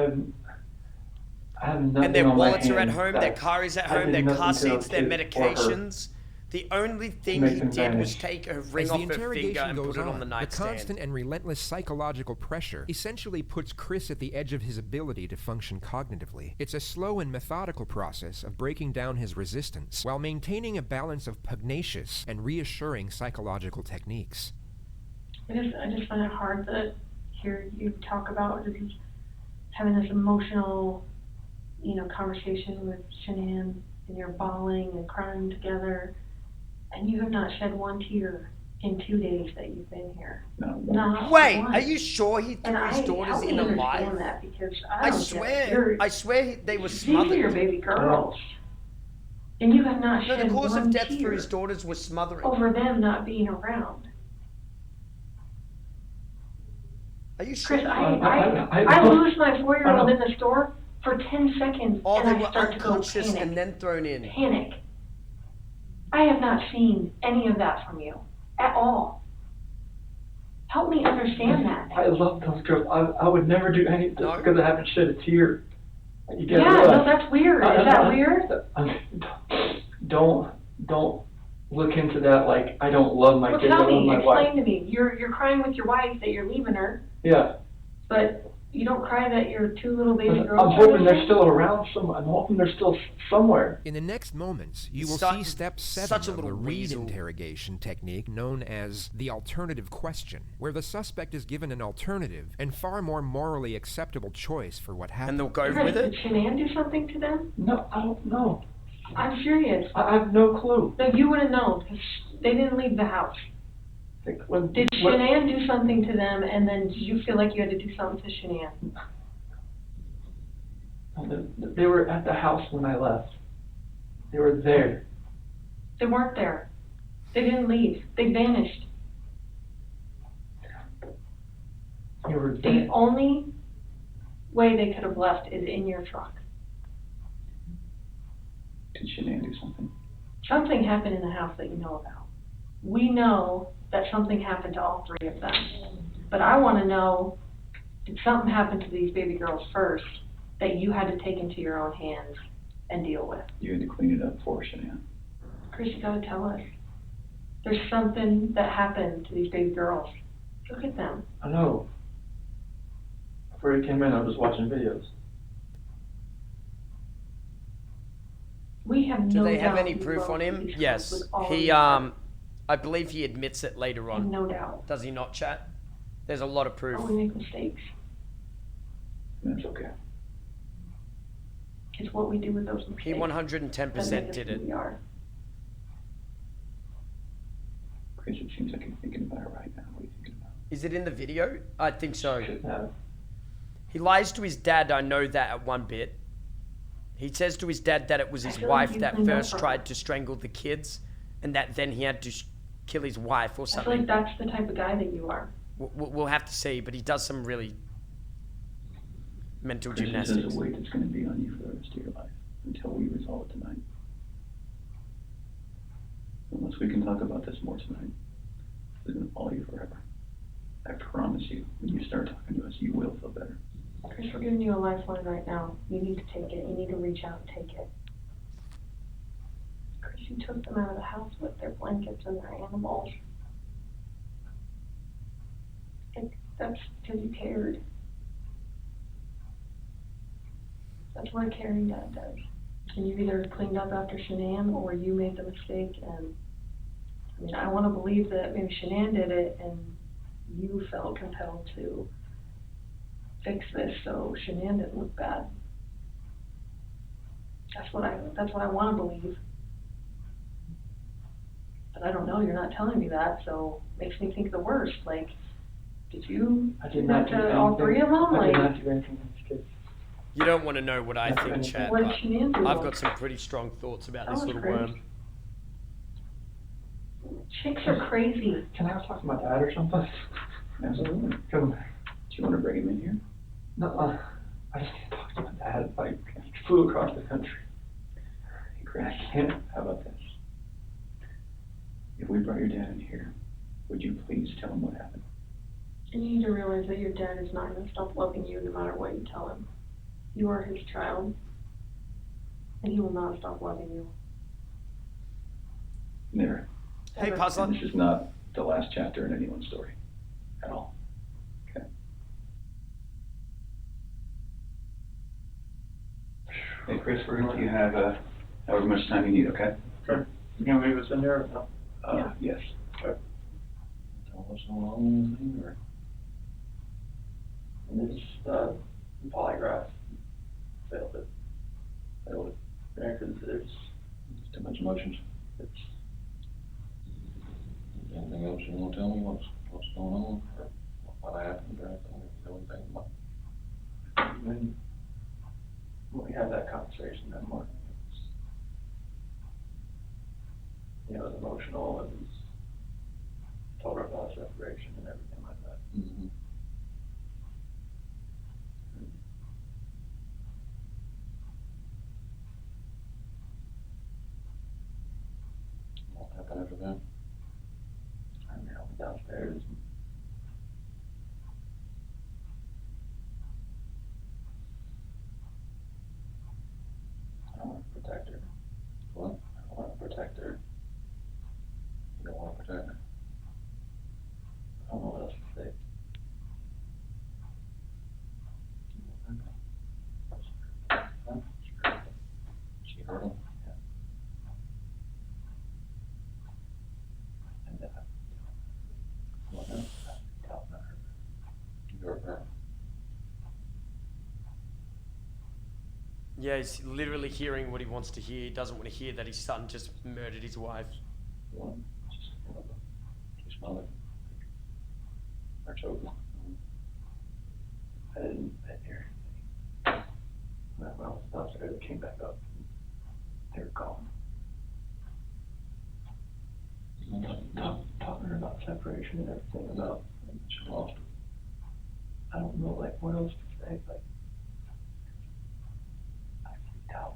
have nothing And their on my wallets are at hands home, that their car is at I home, did their car nothing to seats, their those kids or her. medications. The only thing make he them did was vanish. take her ring As off the her finger interrogation and goes put it on the the nightstand. constant and relentless psychological pressure essentially puts Chris at the edge of his ability to function cognitively. It's a slow and methodical process of breaking down his resistance while maintaining a balance of pugnacious and reassuring psychological techniques. I just find it hard to hear you talk about just having this emotional, conversation with Shanann, and you're bawling and crying together, and you have not shed one tear in 2 days that you've been here. Not Wait, one. are you sure he threw his daughters in alive? Understand that because I don't swear, I swear they were These smothered. are your baby girls, and you have not No, shed the cause one of death tear for his daughters was smothering. over them not being around. Are you sure? Chris, I lose my 4-year-old in the store for 10 seconds, Oh, and they I were start to go unconscious panic. and then thrown in. Panic. I have not seen any of that from you at all. Help me understand that. I love those girls. I would never do anything because I haven't shed a tear. You get Yeah, realize. no, that's weird. Is that weird? Don't look into that like I don't love my Well, kids. I tell love me, my wife. explain to me. You're crying with your wife that you're leaving her, Yeah. but you don't cry that your 2 little baby girls I'm are hoping they're missing? still around somewhere. I'm hoping they're still somewhere. In the next moments, you will Such- see step 7 such a of the little Reed weasel. interrogation technique known as the alternative question, where the suspect is given an alternative and far more morally acceptable choice for what happened. And they'll go Chris, with did it? Shanann do something to them? No, I don't know. I'm serious. I have no clue. No, you would have known because they didn't leave the house. Did Shanann do something to them, and then did you feel like you had to do something to Shanann? They were at the house when I left. They were there. They weren't there. They didn't leave. They vanished. They were The there. only way they could have left is in your truck. Did Shanann do something? Something happened in the house that you know about. We know that something happened to all 3 of them. But I want to know, did something happen to these baby girls first that you had to take into your own hands and deal with? You had to clean it up for Shanann. Chris, you gotta tell us. There's something that happened to these baby girls. Look at them. I know. Before he came in, I was watching videos. We have Do no they have doubt any you proof wrote on him? these Yes. with all He, your heart. I believe he admits it later on. No doubt. Does he not, chat? There's a lot of proof. Oh, we make mistakes. That's okay. It's what we do with those mistakes. He 110% did it. We are. Chris, it seems like you're thinking about it right now. What are you thinking about? Is it in the video? I think so. He lies to his dad, I know that at one bit. He says to his dad that it was his feel like wife you that cleaned up first her. tried to strangle the kids, and that then he had to kill his wife or I feel something. like that's the type of guy that you are. We'll have to see, but he does some really mental Chris, gymnastics. there's a weight that's going to be on you for the rest of your life until we resolve it tonight. Unless we can talk about this more tonight, it's going to follow you forever. I promise you, when you start talking to us, you will feel better. Chris, we're giving you a lifeline right now. You need to take it. You need to reach out and take it. Chris, you took them out of the house with their blankets and their animals. And that's because you cared. That's what a caring dad does. And you either cleaned up after Shanann or you made the mistake. And I mean, I want to believe that maybe Shanann did it and you felt compelled to fix this so Shanann didn't look bad. That's what I want to believe. But I don't know, you're not telling me that, so makes me think the worst. Like, did you do that to all three of them? I did not do anything to these kids. You don't want to know what I think, Chad. What did Shanann do? I've got some pretty strong thoughts about this little worm. Chicks are crazy. Can I talk to my dad or something? Absolutely. Come. Do you want to bring him in here? No, I just need to talk to my dad. Like, he flew across the country. Hey, Cray, I can't. How about this? If we brought your dad in here, would you please tell him what happened? And you need to realize that your dad is not going to stop loving you no matter what you tell him. You are his child, and he will not stop loving you. Never. Hey, Puzzler. And this is not the last chapter in anyone's story. At all. Okay. Hey, Chris, we're going to let you have however much time you need, okay? Sure. You gonna leave us in there or no? Yeah. Yes. Okay. Tell us what's going on with anything, or? And this, polygraph. Failed it. Yeah, because there's Too much emotions. it's Anything else you want to tell me? What's going on? Or what happened or anything? You know anything about? when we had that conversation that morning, it was emotional and told her about separation and everything like that. Mm-hmm. What happened after that? I mean, I went downstairs. I want to protect her. What? I want to protect her. You don't want to protect her? I don't know what else to say. Huh? She hurt him? Yeah. And well, no, not her. You hurt her? Yeah, he's literally hearing what he wants to hear. He doesn't want to hear that his son just murdered his wife. One, just mother. Or choking. I didn't hear anything. When I was downstairs, I came back up. They were gone. Talking about separation and everything about she lost. I don't know, like, what else to say. Like, I freaked out.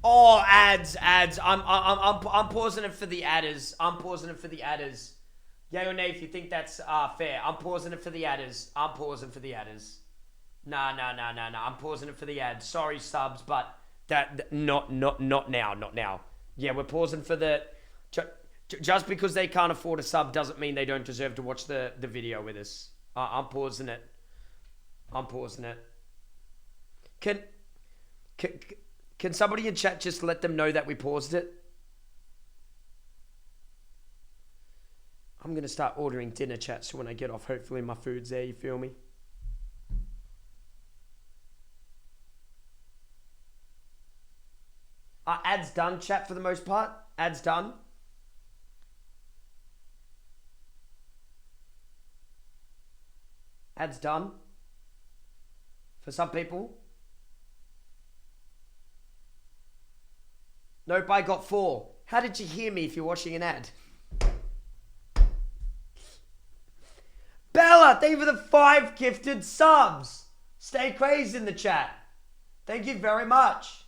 Oh, ads. I'm pausing it for the adders. Yay or nay if you think that's fair. I'm pausing it for the adders. Nah. I'm pausing it for the ads. Sorry, subs, but that not now. Yeah, we're pausing for the. Just because they can't afford a sub doesn't mean they don't deserve to watch the video with us. I'm pausing it. Can somebody in chat just let them know that we paused it? I'm going to start ordering dinner, chat, so when I get off, hopefully my food's there, you feel me? Ads done, chat, for the most part? Ads done? Ads done? For some people? Nope, I got 4. How did you hear me if you're watching an ad? Bella, thank you for the 5 gifted subs. Stay crazy in the chat. Thank you very much.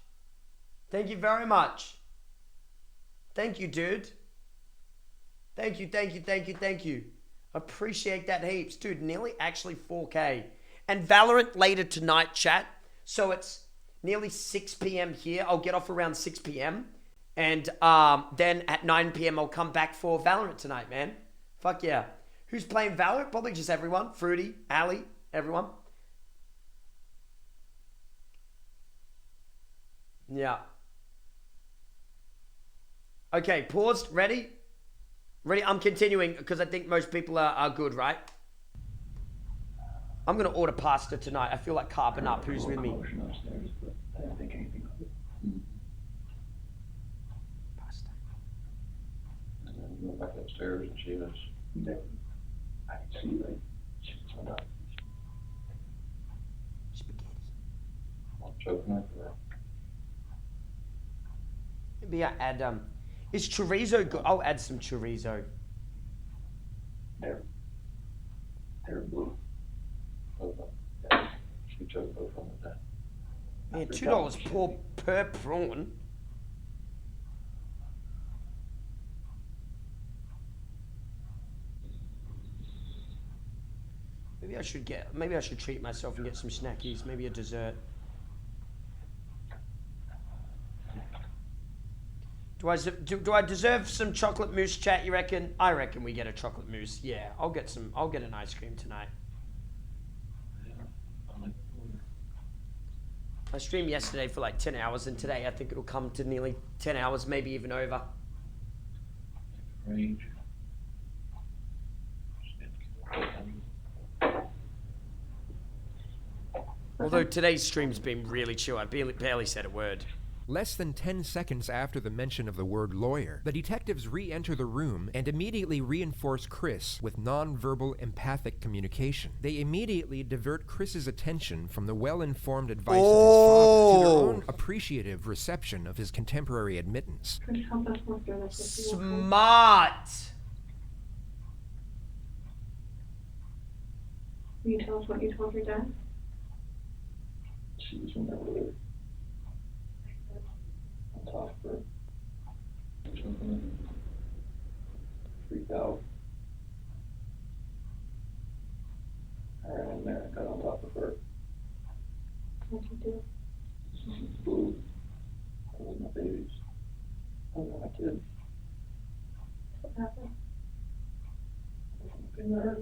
Thank you, dude. Thank you. Appreciate that heaps. Dude, nearly actually 4K. And Valorant later tonight, chat. So it's nearly 6 p.m. here. I'll get off around 6 p.m. And then at 9 p.m. I'll come back for Valorant tonight, man. Fuck yeah. Who's playing Valorant? Probably just everyone. Fruity, Ali, everyone. Yeah. Okay, paused. Ready? Ready? I'm continuing because I think most people are good, right? I'm going to order pasta tonight. I feel like carving up. Who's with me? Pasta. And then we went back upstairs and she was there. I could see like she was on top. Spaghetti. I'm choking up for that. Maybe I add, is chorizo good? I'll add some chorizo. They're blue. Yeah, she choked both of them with that. Man, $2 per prawn. Maybe I should treat myself and get some snackies, maybe a dessert. Do I deserve some chocolate mousse, chat, you reckon? I reckon we get a chocolate mousse. Yeah, I'll get an ice cream tonight. I streamed yesterday for like 10 hours and today I think it'll come to nearly 10 hours, maybe even over. Range. Although today's stream's been really chill, I barely said a word. Less than 10 seconds after the mention of the word lawyer, the detectives re-enter the room and immediately reinforce Chris with non-verbal empathic communication. They immediately divert Chris's attention from the well-informed advice of his father to their own appreciative reception of his contemporary admittance. Smart! Will you tell us what you told your dad? She was in there with her. On top of her. Freaked out. I ran in there and got on top of her. What'd you do? Blue. I was my babies. I was my kids. What happened? In there.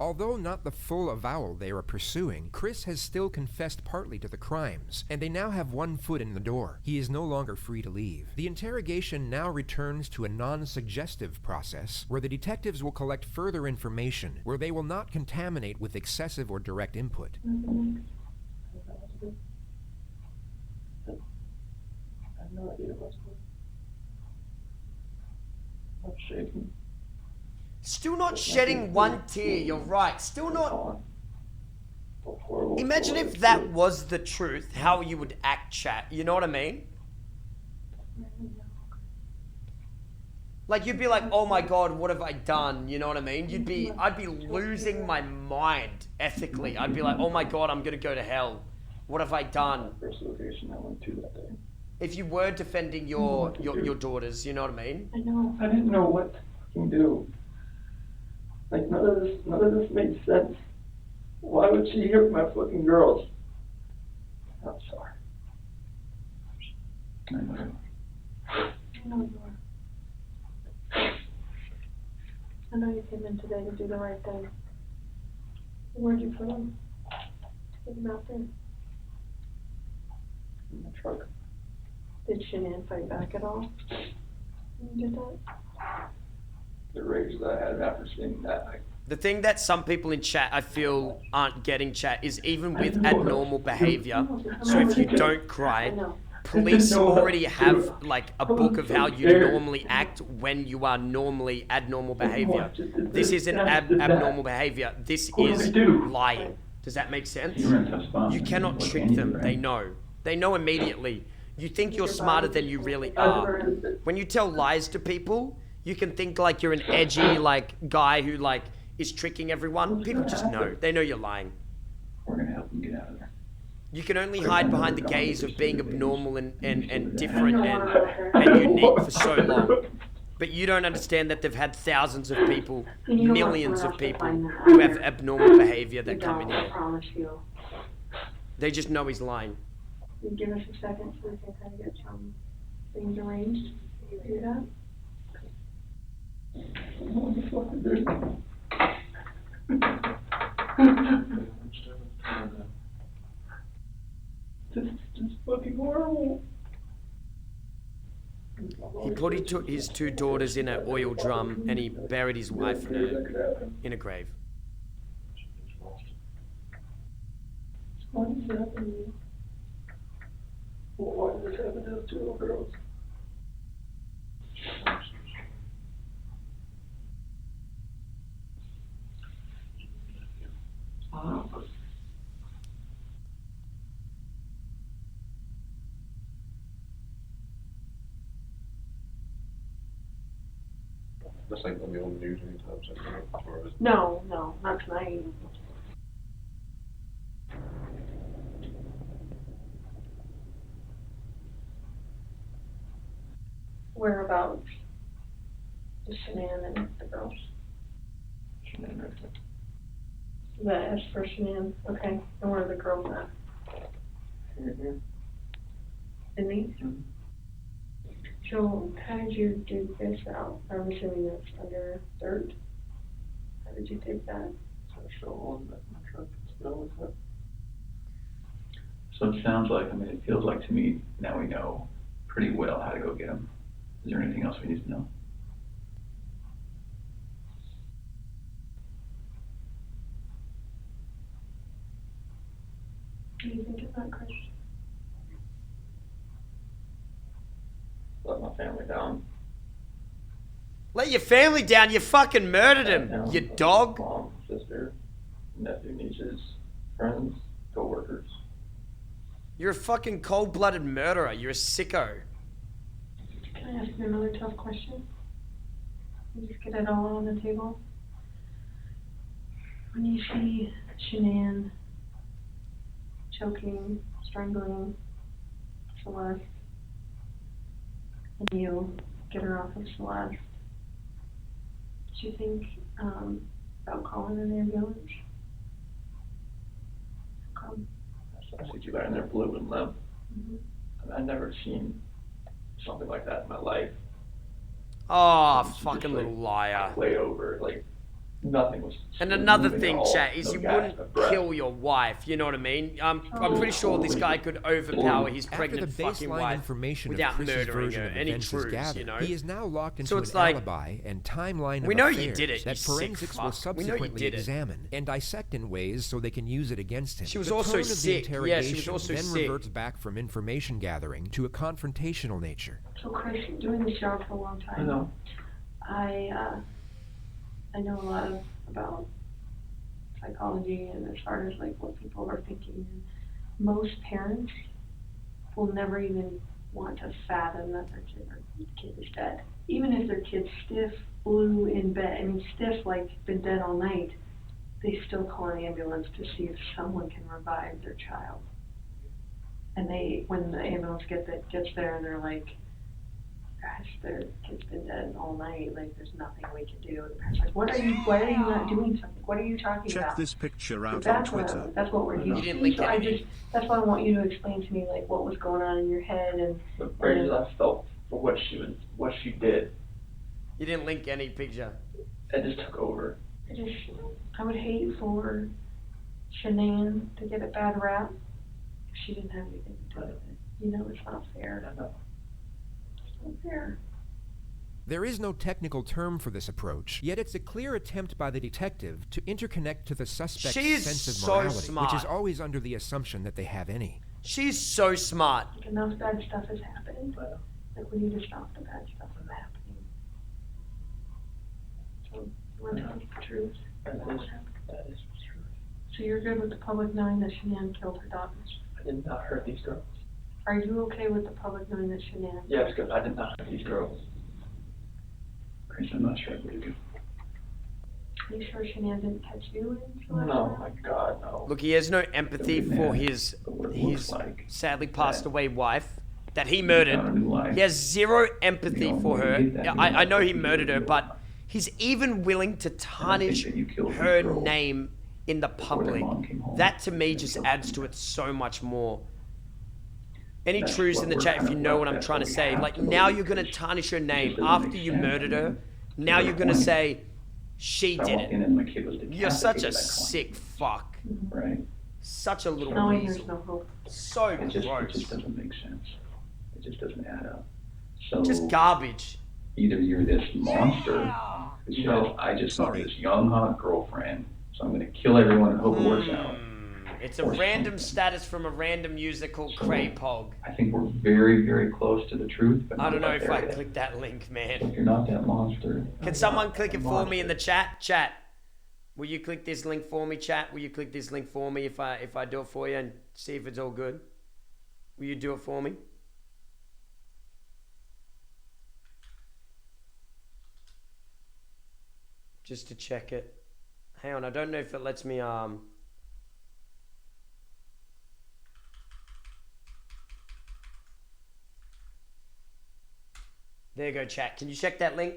Although not the full avowal they are pursuing, Chris has still confessed partly to the crimes, and they now have one foot in the door. He is no longer free to leave. The interrogation now returns to a non-suggestive process, where the detectives will collect further information, where they will not contaminate with excessive or direct input. I have no idea what's going on. I'm shaking. Still not shedding one tear, you're right. Still not. Imagine if that was the truth, how you would act, chat. You know what I mean? Like, you'd be like, oh my god, what have I done? You know what I mean? I'd be losing my mind ethically. I'd be like, oh my god, I'm gonna go to hell. What have I done? First location I went to that day. If you were defending your daughters, you know what I mean? I know. I didn't know what to fucking do. Like, none of this made sense. Why would she hit my fucking girls? I'm sorry. I know. I know you are. I know you came in today to do the right thing. Where'd you put them? Put them out there. In the truck. Did Shanann fight back at all? When you did that? The rage that I had after seeing that. The thing that some people in chat, I feel, aren't getting, chat, is even with abnormal behavior. So if you don't cry, police already have, like, a book of how you normally act when you are normally abnormal behavior. This isn't abnormal behavior. This is lying. Does that make sense? You cannot trick them. They know. They know immediately. You think you're smarter than you really are. When you tell lies to people, you can think like you're an edgy, like, guy who, like, is tricking everyone. People just know. They know you're lying. We're gonna help them get out of there. You can only hide behind the gaze of being abnormal and different and unique for so long. But you don't understand that they've had thousands of people, millions of people who have abnormal behavior that come in here. They just know he's lying. Can you give us a second so we can kind of get some things arranged? Can you do that? What the fuck is this? Just fucking horrible. He put his two daughters in an oil drum and he buried his wife in a grave. Why does this happen to me? Why does this happen to those two little girls? This ain't gonna be on the news anytime soon, right? No, not tonight. Whereabouts? The Shanann and the girls. The S for Shanann. Okay. And where are the girls at? Here. In these? So how did you do this out? I'm assuming that's under third. How did you take that? So it sounds like, it feels like to me, now we know pretty well how to go get them. Is there anything else we need to know? What do you think of that, Chris? Let my family down. Let your family down. You fucking murdered him, you dog. Mom, sister, nephew, nieces, friends, co-workers. You're a fucking cold-blooded murderer. You're a sicko. Can I ask you another tough question? You just get it all on the table. When you see Shanann choking, strangling Celeste, and you get her off of Celeste, did you think about calling an ambulance? I see you laying there blue and limp. I've never seen something like that in my life. Oh, fucking little liar. Laid over, like nothing was. And another moving thing, at all. chat, is No you gas, wouldn't no breath. kill your wife. You know what I mean? I'm pretty sure this guy could overpower his After pregnant the fucking baseline wife information of without Chris's murdering version her. of Any events is truths, gathered, you know? he is now locked into So an it's like, alibi and timeline we of know affairs you did it, that you sick forensics will fuck. We know you subsequently did it. examine and dissect in ways so they can use it against him. She was The also tone of the sick. Yeah, she was interrogation also then sick. reverts back from information gathering to a confrontational nature. So Chris, doing this job for a long time. I know. I know a lot about psychology and as far as like what people are thinking. Most parents will never even want to fathom that their kid is dead. Even if their kid's stiff, blue in bed, stiff like been dead all night, they still call an ambulance to see if someone can revive their child. And when the ambulance gets there and they're like, gosh, their kid's been dead all night, like there's nothing we can do. And the parents are like, why are you not doing something? What are you talking about? Check this picture out on That's Twitter. That's what we're used to. So that's why I want you to explain to me like what was going on in your head and The rage I felt for what she did, You didn't link any picture. it just took over. I would hate for Shanann to get a bad rap if she didn't have anything to do with it. You know, it's not fair. It's not fair. There is no technical term for this approach, yet it's a clear attempt by the detective to interconnect to the suspect's She's sense of so morality, smart. which is always under the assumption that they have any. She's so smart. Like enough bad stuff has happened. Like we need to stop the bad stuff from happening. So you want to tell us the truth? That is true. So you're good with the public knowing that Shanann killed her daughters? I did not hurt these girls. Are you okay with the public knowing that Shanann? Yes, because I did not hurt these girls. Chris, I'm not sure what to do. Are you sure Shanann didn't catch you in? No, my God, no. Look, he has no empathy for his sadly passed away wife that he murdered. He has zero empathy for her. I know he murdered her, but he's even willing to tarnish her name in the public. That to me just adds to it so much more. Any truths in the chat if you know what I'm trying to say. Like, now you're going to tarnish her name after you murdered her. Now you're going to say she did it. You're such a sick fuck. Right. Such a little Knowing weasel. there's no hope. So It just gross. doesn't make sense. It just doesn't add up. So Just garbage. either you're this monster that says, I just want this young hot girlfriend, so I'm going to kill everyone and hope it works out. It's a random status from a random user called Cray. I think we're very, very close to the truth. But I don't know not if there I yet. click that link, man. If you're not that monster. Can someone click it for me in the chat? Chat. Will you click this link for me, chat? Will you click this link for me if I do it for you and see if it's all good? Will you do it for me? Just to check it. Hang on, I don't know if it lets me There you go, chat. Can you check that link?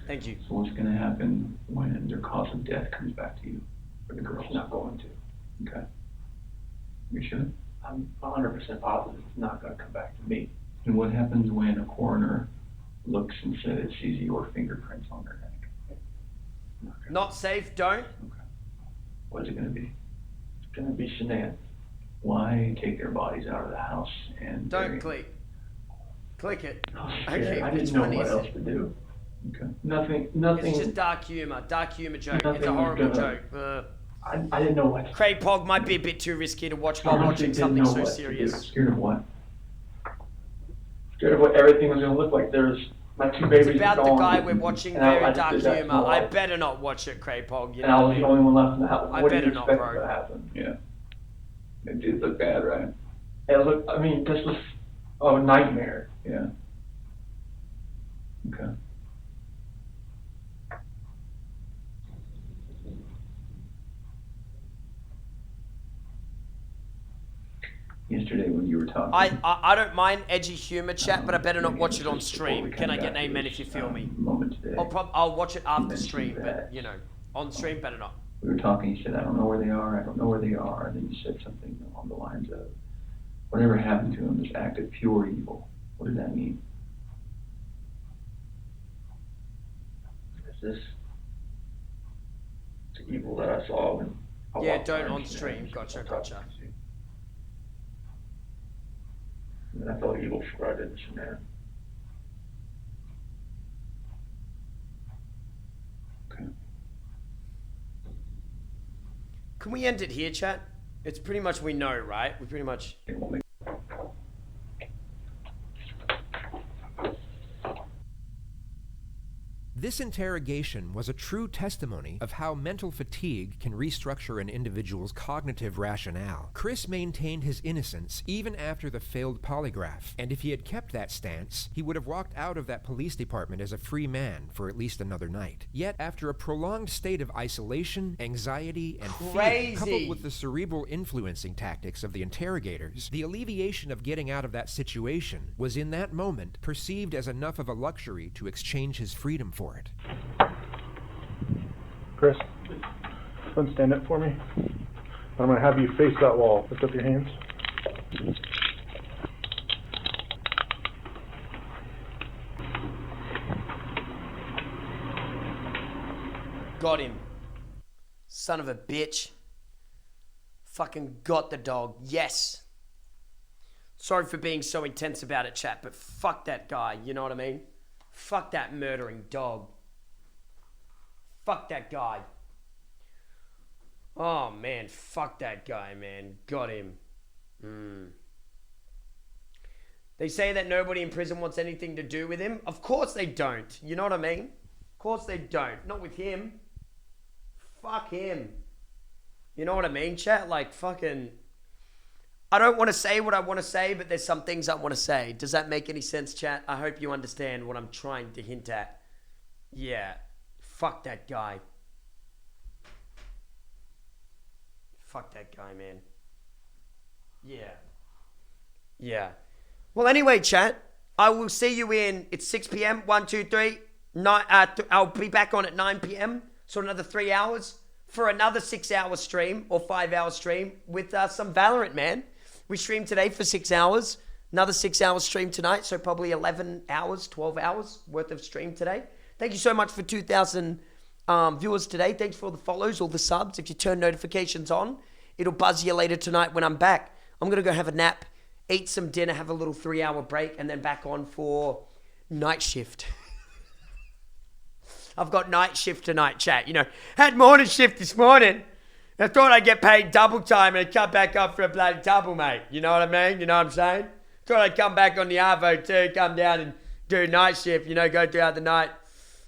Thank you. So what's going to happen when their cause of death comes back to you? Or the girl's not going to? Okay. You sure? I'm 100% positive it's not going to come back to me. And what happens when a coroner looks and says, sees your fingerprints on their neck? Not safe, don't. What's it going to be? It's going to be shenanigans. Why take their bodies out of the house and Don't click. Click it. I didn't know what else to do. Okay. Nothing. It's just dark humor joke. Nothing It's a was horrible gonna- joke. I didn't know what. Cray Pog might be a bit too risky to watch while watching something so serious. Scared of what? Scared of what everything was going to look like. There's my two babies. It's about are the gone, guy we're watching, and I very just dark did that to humor. my I wife. better not watch it, Cray Pog. You And I know was what I the mean? only one left in the house. I What do better you not, expect bro. to happen? Yeah. It did look bad, right? It looked. I mean, this was a nightmare. Yeah. Okay. Yesterday when you were talking. I don't mind edgy humor, chat, but I better not watch it on stream. Can I get an amen if you feel me? Moment today. I'll watch it after stream, but you know, on stream better not. We were talking, you said, I don't know where they are, I don't know where they are. And then you said something along the lines of, whatever happened to them just acted pure evil. What does that mean? Is this the evil that I saw when I Yeah, walked don't by? on stream. Gotcha. And I felt evil before I did this man. Can we end it here, chat? It's pretty much we know, right? We pretty much. This interrogation was a true testimony of how mental fatigue can restructure an individual's cognitive rationale. Chris maintained his innocence even after the failed polygraph, and if he had kept that stance, he would have walked out of that police department as a free man for at least another night. Yet, after a prolonged state of isolation, anxiety, and fear, coupled with the cerebral influencing tactics of the interrogators, the alleviation of getting out of that situation was in that moment perceived as enough of a luxury to exchange his freedom for it. Chris, don't stand up for me. I'm going to have you face that wall. Lift up your hands. Got him. Son of a bitch. Fucking got the dog. Yes. Sorry for being so intense about it, chat, but fuck that guy. You know what I mean? Fuck that murdering dog. Fuck that guy. Oh, man. Fuck that guy, man. Got him. They say that nobody in prison wants anything to do with him. Of course they don't. You know what I mean? Of course they don't. Not with him. Fuck him. You know what I mean, chat? Like, fucking... I don't want to say what I want to say, but there's some things I want to say. Does that make any sense, chat? I hope you understand what I'm trying to hint at. Yeah. Fuck that guy. Fuck that guy, man. Yeah. Yeah. Well, anyway, chat, I will see you in... It's 6 p.m. 1, 2, 3. I'll be back on at 9 p.m. So another 3 hours for another 6-hour stream or 5-hour stream with some Valorant, man. We streamed today for 6 hours. Another 6-hour stream tonight. So probably 11 hours, 12 hours worth of stream today. Thank you so much for 2,000 viewers today. Thanks for all the follows, all the subs. If you turn notifications on, it'll buzz you later tonight when I'm back. I'm going to go have a nap, eat some dinner, have a little 3-hour break, and then back on for night shift. I've got night shift tonight, chat. You know, had morning shift this morning. I thought I'd get paid double time and I'd come back up for a bloody double, mate. You know what I mean? You know what I'm saying? Thought I'd come back on the Arvo too, come down and do night shift, you know, go throughout the night.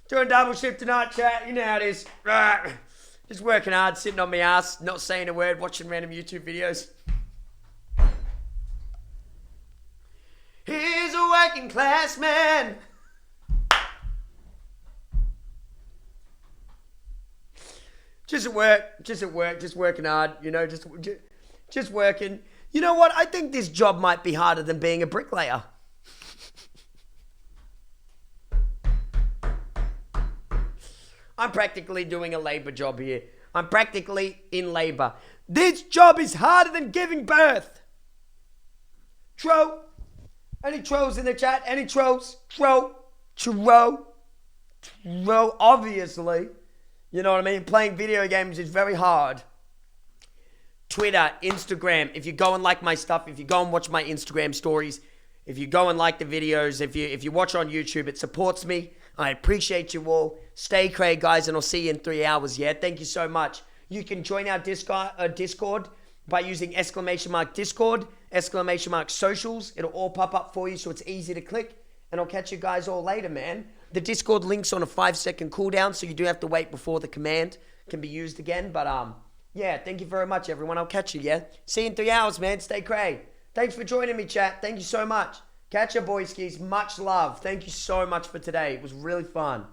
Doing double shift tonight, chat. You know how it is. Just working hard, sitting on my ass, not saying a word, watching random YouTube videos. He's a working class man. Just at work, just working hard, you know, just working. You know what? I think this job might be harder than being a bricklayer. I'm practically doing a labor job here. I'm practically in labor. This job is harder than giving birth. Tro. Any trolls in the chat? Any trolls? Tro. Obviously. You know what I mean? Playing video games is very hard. Twitter, Instagram. If you go and like my stuff, if you go and watch my Instagram stories, if you go and like the videos, if you watch on YouTube, it supports me. I appreciate you all. Stay Cray, guys, and I'll see you in 3 hours, yeah? Thank you so much. You can join our Discord by using !Discord, !Socials. It'll all pop up for you, so it's easy to click. And I'll catch you guys all later, man. The Discord link's on a 5-second cooldown, so you do have to wait before the command can be used again. But, yeah, thank you very much, everyone. I'll catch you, yeah? See you in 3 hours, man. Stay Cray. Thanks for joining me, chat. Thank you so much. Catch ya, boyskis. Much love. Thank you so much for today. It was really fun.